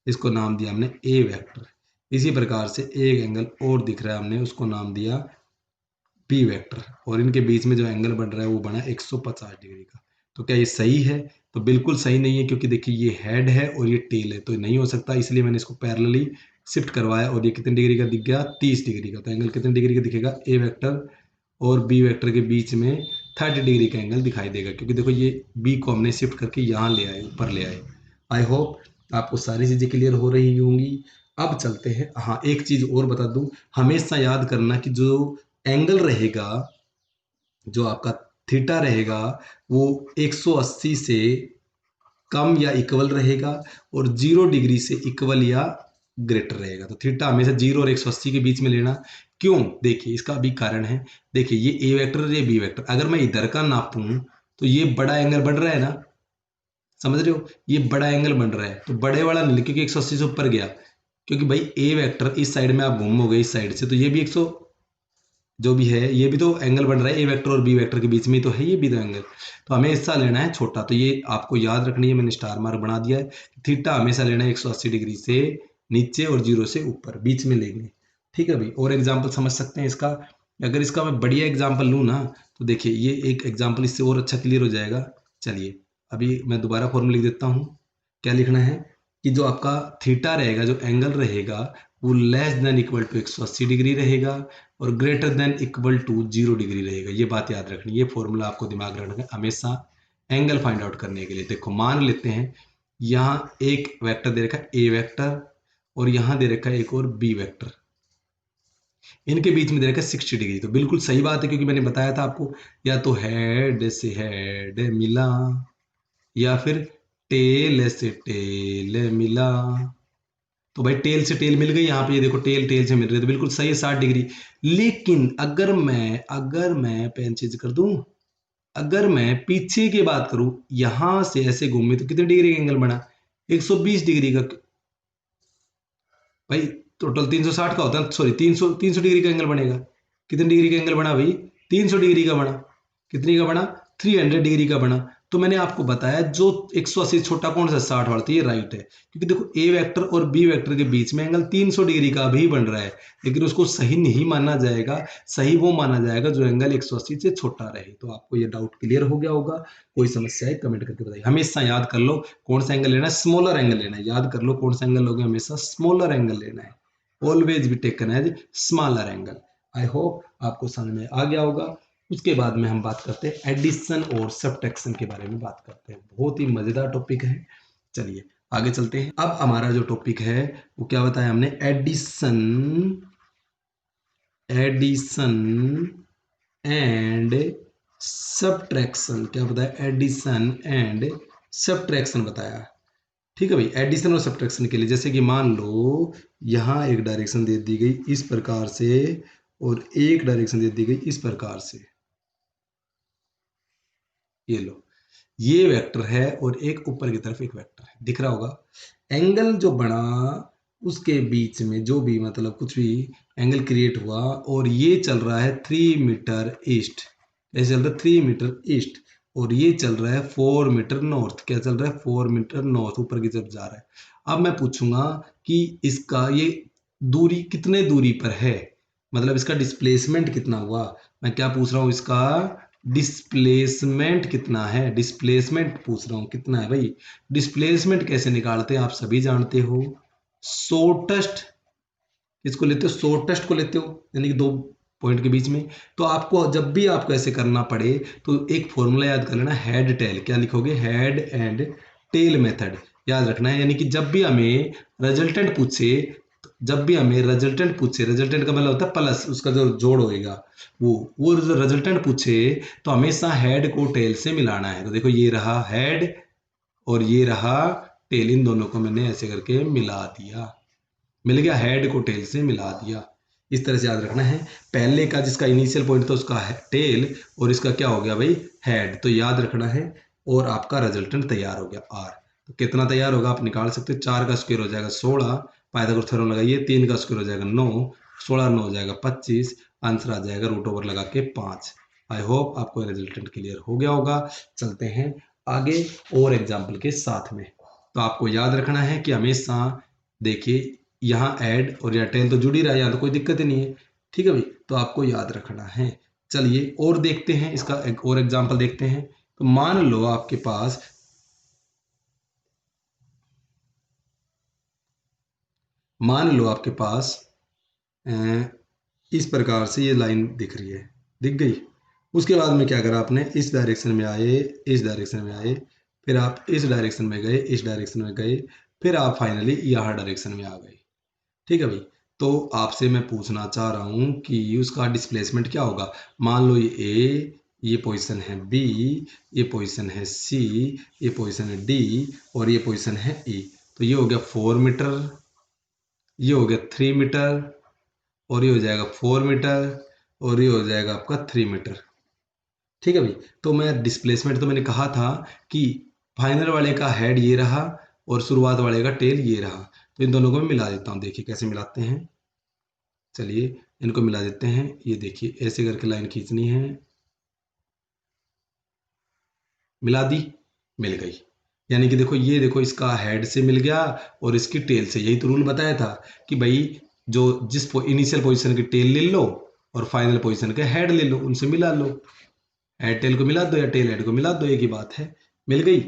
इसको नाम दिया हमने ए वेक्टर। इसी प्रकार से एक एंगल और दिख रहा है, हमने उसको नाम दिया बी वेक्टर, और इनके बीच में जो एंगल बन रहा है वो बना 150 डिग्री का। तो क्या ये सही है? तो बिल्कुल सही नहीं है, क्योंकि देखिए ये हेड है और ये टेल है, तो ये नहीं हो सकता, इसलिए मैंने इसको पैरेलली शिफ्ट करवाया, और ये कितने डिग्री का दिख गया? 30 डिग्री का। तो एंगल कितने डिग्री का दिखेगा? ए वेक्टर और बी वेक्टर के बीच में 30 डिग्री का एंगल दिखाई देगा, क्योंकि देखो ये बी को हमने शिफ्ट करके यहाँ ले आए, ऊपर ले आए। आई होप आपको सारी चीज़ें क्लियर हो रही होंगी। अब चलते हैं, हाँ एक चीज़ और बता दूं, हमेशा याद करना कि जो एंगल रहेगा, जो आपका थीटा रहेगा, वो 180 से कम या इक्वल रहेगा, और 0 डिग्री से इक्वल या ग्रेटर रहेगा। तो थीटा हमेशा 0 और 180 के बीच में लेना। क्यों? देखिए इसका भी कारण है। देखिए ये ए वेक्टर और ये बी वेक्टर, अगर मैं इधर का नापूं तो ये बड़ा एंगल बन रहा है ना, समझ रहे हो? ये बड़ा एंगल बन रहा है, तो बड़े वाला नहीं, क्योंकि 180 से ऊपर गया, क्योंकि भाई ए वेक्टर इस साइड में आप घूमोगे इस साइड से, तो ये भी 100 जो भी है, ये भी तो एंगल बन रहा है, ए वेक्टर और बी वेक्टर के बीच में तो है ये भी तो एंगल। तो हमें हिस्सा लेना है छोटा, तो ये आपको याद रखनी है, मैंने स्टार मार्क बना दिया है। थीटा हमेशा लेना है 180 डिग्री से नीचे और 0 से ऊपर, बीच में लेंगे। ठीक है भाई, और एग्जाम्पल समझ सकते हैं इसका। अगर इसका मैं बढ़िया एग्जाम्पल लूँ ना, तो देखिए ये एक एग्जाम्पल इससे और अच्छा क्लियर हो जाएगा। चलिए अभी मैं दोबारा फॉर्मूला लिख देता हूँ। क्या लिखना है? कि जो आपका थीटा रहेगा, जो एंगल रहेगा, वो less than equal to 180 degree रहेगा, और greater than equal to 0 degree रहेगा। ये बात याद रखनी, ये फॉर्मूला आपको दिमाग रखना है हमेशा एंगल फाइंड आउट करने के लिए। देखो मान लेते हैं यहाँ एक वेक्टर दे रखा है ए वेक्टर, और यहाँ दे रखा है एक और बी वेक्टर, इनके बीच में दे रखा है 60 डिग्री। तो बिल्कुल सही बात है, क्योंकि मैंने बताया था आपको, या तो हेड से हेड मिला, या फिर टेल से टेल मिला। तो भाई टेल से टेल मिल गई, यहाँ पे ये देखो टेल टेल से मिल रही है, तो बिल्कुल सही है 60 डिग्री। लेकिन अगर मैं पेन चेंज कर दूं, अगर मैं पीछे की बात करूं, यहां से ऐसे घूमे तो कितने डिग्री का एंगल बना? 120 डिग्री का। भाई टोटल 360 का होता है, सॉरी 300 डिग्री का एंगल बनेगा। कितने डिग्री का एंगल बना भाई? 300 डिग्री का बना। कितनी का बना? 300 डिग्री का बना। तो मैंने आपको बताया जो 180 छोटा कौन सा? 60 वाला, तो ये राइट है, क्योंकि देखो ए वेक्टर और बी वेक्टर के बीच में एंगल 300 डिग्री का भी बन रहा है, लेकिन उसको सही नहीं माना जाएगा। सही वो माना जाएगा जो एंगल 180 से छोटा रहे। तो आपको ये डाउट क्लियर हो गया होगा। कोई समस्या है कमेंट करके बताइए। हमेशा याद कर लो कौन सा एंगल लेना है, स्मॉलर एंगल लेना है। याद कर लो कौन सा एंगल लोगे, हमेशा स्मॉलर एंगल लेना है। Always be taken as smaller angle. I hope आपको समझ में आ गया होगा। उसके बाद में हम बात करते हैं एडिशन और सब्ट्रैक्शन के बारे में बात करते हैं। बहुत ही मजेदार टॉपिक है। चलिए आगे चलते हैं। अब हमारा जो टॉपिक है वो क्या बताया हमने? Addition, addition and subtraction. क्या बताया? एडिशन एंड सब्ट्रैक्शन बताया। ठीक है भाई, एडिशन और सब्ट्रैक्शन के लिए, जैसे कि मान लो यहाँ एक डायरेक्शन दे दी गई इस प्रकार से, और एक डायरेक्शन दे दी गई इस प्रकार से। ये लो, ये वेक्टर है और एक ऊपर की तरफ एक वेक्टर है, दिख रहा होगा। एंगल जो बना उसके बीच में जो भी मतलब कुछ भी एंगल क्रिएट हुआ, और ये चल रहा है 3 मीटर ईस्ट। ऐसे चल रहा है 3 मीटर ईस्ट, और ये चल रहा है 4 मीटर नॉर्थ। क्या चल रहा है? 4 मीटर नॉर्थ, ऊपर की तरफ जा रहा है। अब मैं पूछूंगा कि इसका ये दूरी कितने दूरी पर है, मतलब इसका डिस्प्लेसमेंट कितना हुआ। मैं क्या पूछ रहा हूँ? इसका डिस्प्लेसमेंट कितना है, डिस्प्लेसमेंट पूछ रहा हूं कितना है भाई। डिस्प्लेसमेंट कैसे निकालते हैं आप सभी जानते हो। शॉर्टेस्ट किसको लेते हो? शॉर्टेस्ट को लेते हो, यानी कि दो पॉइंट के बीच में। तो आपको जब भी आपको ऐसे करना पड़े तो एक फॉर्मूला याद कर लेना, हेड टेल। क्या लिखोगे? हेड एंड टेल मेथड याद रखना है। यानी कि जब भी हमें रिजल्टेंट पूछे, रिजल्टेंट का मतलब होता है प्लस, उसका जो जोड़ होएगा वो जो रिजल्टेंट पूछे, तो हमेशा हेड को टेल से मिलाना है। तो देखो ये रहा हेड और ये रहा टेल, इन दोनों को मैंने ऐसे करके मिला दिया, मिल गया, हेड को टेल से मिला दिया। इस तरह से याद रखना है। पहले का जिसका इनिशियल पॉइंट था उसका टेल, और इसका क्या हो गया भाई? हेड। तो याद रखना है, और आपका रिजल्टेंट तैयार हो गया आर। तो कितना तैयार होगा आप निकाल सकते हो। 4 का स्क्वायर हो जाएगा 16, पाइथागोरस थ्योरम लगाइए। 3 का स्क्वायर हो जाएगा 9, 16 9 हो जाएगा 25, आंसर आ जाएगा रूट ओवर लगा के 5। आई होप आपको रिजल्टेंट क्लियर हो गया होगा। चलते हैं आगे और एग्जाम्पल के साथ में। तो आपको याद रखना है कि हमेशा देखिए यहाँ ऐड और या टेल तो जुड़ ही रहा है, यहाँ तो कोई दिक्कत ही नहीं है। ठीक है भाई, तो आपको याद रखना है। चलिए और देखते हैं, इसका एक और एग्जांपल देखते हैं। तो मान लो आपके पास अ, इस प्रकार से ये लाइन दिख रही है, दिख गई। उसके बाद में क्या करा आपने, इस डायरेक्शन में आए, इस डायरेक्शन में आए, फिर आप इस डायरेक्शन में गए, इस डायरेक्शन में गए, फिर आप फाइनली यहाँ डायरेक्शन में आ गए। ठीक है भाई, तो आपसे मैं पूछना चाह रहा हूँ कि उसका डिस्प्लेसमेंट क्या होगा। मान लो ये ए, ये पोजीशन है बी, ये पोजीशन है सी, ये पोजीशन है डी और ये पोजीशन है ई। तो ये हो गया 4 मीटर, ये हो गया 3 मीटर और ये हो जाएगा 4 मीटर और ये हो जाएगा आपका 3 मीटर। ठीक है भाई, तो मैं डिस्प्लेसमेंट तो मैंने कहा था कि फाइनल वाले का हेड ये रहा और शुरुआत वाले का टेल ये रहा। तो इन दोनों को मैं मिला देता हूँ, देखिए कैसे मिलाते हैं। चलिए इनको मिला देते हैं। ये देखिए ऐसे करके लाइन खींचनी है, मिला दी, मिल गई। यानी कि देखो, ये देखो इसका हेड से मिल गया और इसकी टेल से। यही तो रूल बताया था कि भाई जो जिस इनिशियल पोजीशन की टेल ले लो और फाइनल पोजीशन के हेड ले लो, उनसे मिला लो। हेड टेल को मिला दो या टेल हेड को मिला दो, एक ही बात है, मिल गई।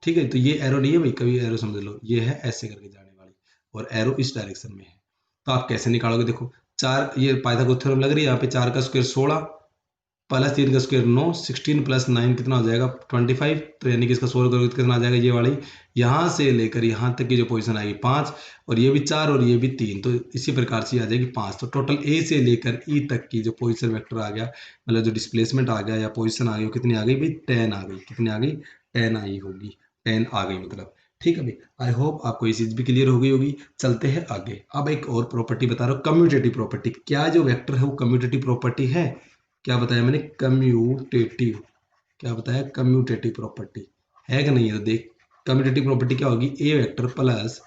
ठीक है, तो ये एरो नहीं है भाई, कभी एरो समझ लो, ये है ऐसे करके जाने वाली और एरो इस डायरेक्शन में है। तो आप कैसे निकालोगे, देखो चार, ये पाइथागोरस थ्योरम लग रही है, यहाँ पे 4 का स्क्वायर 16 प्लस 3 का स्क्वायर 9, 16 प्लस 9 कितना हो जाएगा 25। तो यानी कि इसका सोल्व करोगे तो कितना आ जाएगा, ये वाली यहाँ से लेकर यहाँ तक की जो पोजीशन आएगी 5 और ये भी 4 और ये भी 3, तो इसी प्रकार से आ जाएगी 5। तो टोटल ए से लेकर ई तक की जो पोजीशन वेक्टर आ गया, मतलब जो डिस्प्लेसमेंट आ गया या पोजीशन आ गई, वो कितनी आ गई भाई, 10 आ गई। कितनी आ गई, 10 आई होगी, 10 आ गई मतलब। ठीक है भाई, आई होप आपको ये चीज भी क्लियर हो गई होगी। चलते हैं आगे। अब एक और प्रॉपर्टी बता रहा हूँ, कम्यूटेटिव प्रॉपर्टी। क्या जो वेक्टर है वो कम्यूटेटिव प्रॉपर्टी है? क्या बताया मैंने, कम्यूटेटिव। क्या बताया, कम्यूटेटिव प्रॉपर्टी है कि नहीं है? तो देख, कम्यूटेटिव प्रॉपर्टी क्या होगी, A vector plus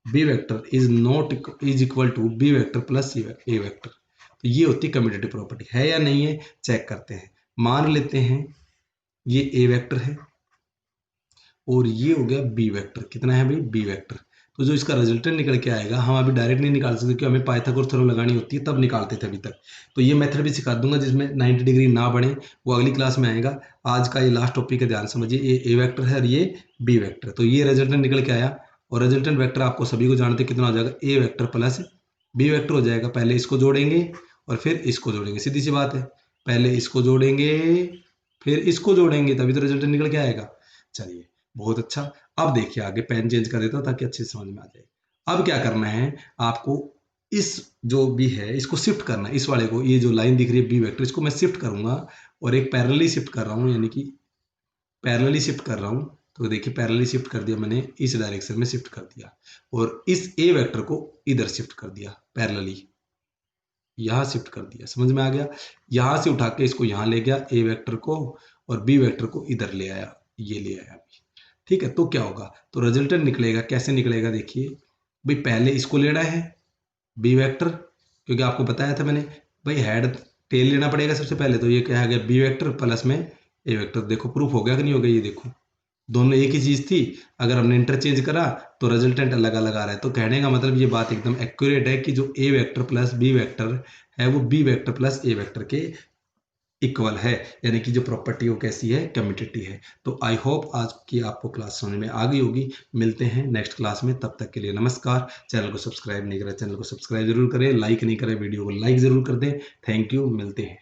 B vector is not is equal to B vector plus A vector. तो ये होती है कम्यूटेटिव प्रॉपर्टी, है या नहीं है, चेक करते हैं। मान लेते हैं ये ए वेक्टर है और ये हो गया बी वेक्टर। कितना है भाई, बी वेक्टर। तो जो इसका रिजल्टेंट निकल के आएगा, हम अभी डायरेक्ट नहीं निकाल सकते क्योंकि हमें पाइथागोरस थ्योरम लगानी होती है, तब निकालते थे अभी तक। तो ये मेथड भी सिखा दूंगा जिसमें 90 डिग्री ना बने, वो अगली क्लास में आएगा। आज का ये लास्ट टॉपिक है, ध्यान समझिए। ये ए वेक्टर है और ये बी वेक्टर। तो ये रिजल्टेंट निकल के आया और रिजल्टेंट वेक्टर आपको सभी को जानते हैं, कितना हो जाएगा, ए वेक्टर प्लस बी वेक्टर हो जाएगा। पहले इसको जोड़ेंगे और फिर इसको जोड़ेंगे, सीधी सी बात है। पहले इसको जोड़ेंगे फिर इसको जोड़ेंगे, तभी तो रिजल्टेंट निकल के आएगा। चलिए, बहुत अच्छा। अब देखिए आगे, पेन चेंज कर देता हूं ताकि अच्छे से समझ में आ जाए। अब क्या करना है आपको, इस जो भी है इसको शिफ्ट करना है, इस वाले को, ये जो लाइन दिख रही है बी वेक्टर, इसको मैं शिफ्ट करूंगा और एक पैरेलली शिफ्ट कर रहा हूं, यानी कि पैरेलली शिफ्ट कर रहा हूं। तो देखिए पैरेलली शिफ्ट कर दिया मैंने, इस डायरेक्शन में शिफ्ट कर दिया और इस ए वेक्टर को इधर शिफ्ट कर दिया, पैरेलली यहां शिफ्ट कर दिया। समझ में आ गया? यहां से उठा के इसको यहां ले गया, ए वेक्टर को, और बी वेक्टर को इधर ले आया, ये ले आया। ठीक है, तो क्या होगा, तो रिजल्टेंट निकलेगा। कैसे निकलेगा, देखिए भाई, पहले इसको लेना है बी वेक्टर, क्योंकि आपको बताया था मैंने भाई हेड टेल लेना पड़ेगा सबसे पहले। तो ये क्या है, बी वेक्टर प्लस में ए वेक्टर। देखो प्रूफ हो गया कि नहीं हो गया, ये देखो दोनों एक ही चीज थी। अगर हमने इंटरचेंज करा तो रिजल्टेंट अलग अलग आ रहा है। तो कहने का मतलब ये बात एकदम एक्यूरेट है कि जो ए वेक्टर प्लस बी वेक्टर है वो B vector plus A vector के इक्वल है, यानी कि जो प्रॉपर्टी वो कैसी है, कम्यूटेटिव है। तो आई होप आज की आपको क्लास समझ में आ गई होगी। मिलते हैं नेक्स्ट क्लास में, तब तक के लिए नमस्कार। चैनल को सब्सक्राइब नहीं करें, चैनल को सब्सक्राइब जरूर करें, लाइक नहीं करें वीडियो को लाइक जरूर कर दें। थैंक यू, मिलते हैं।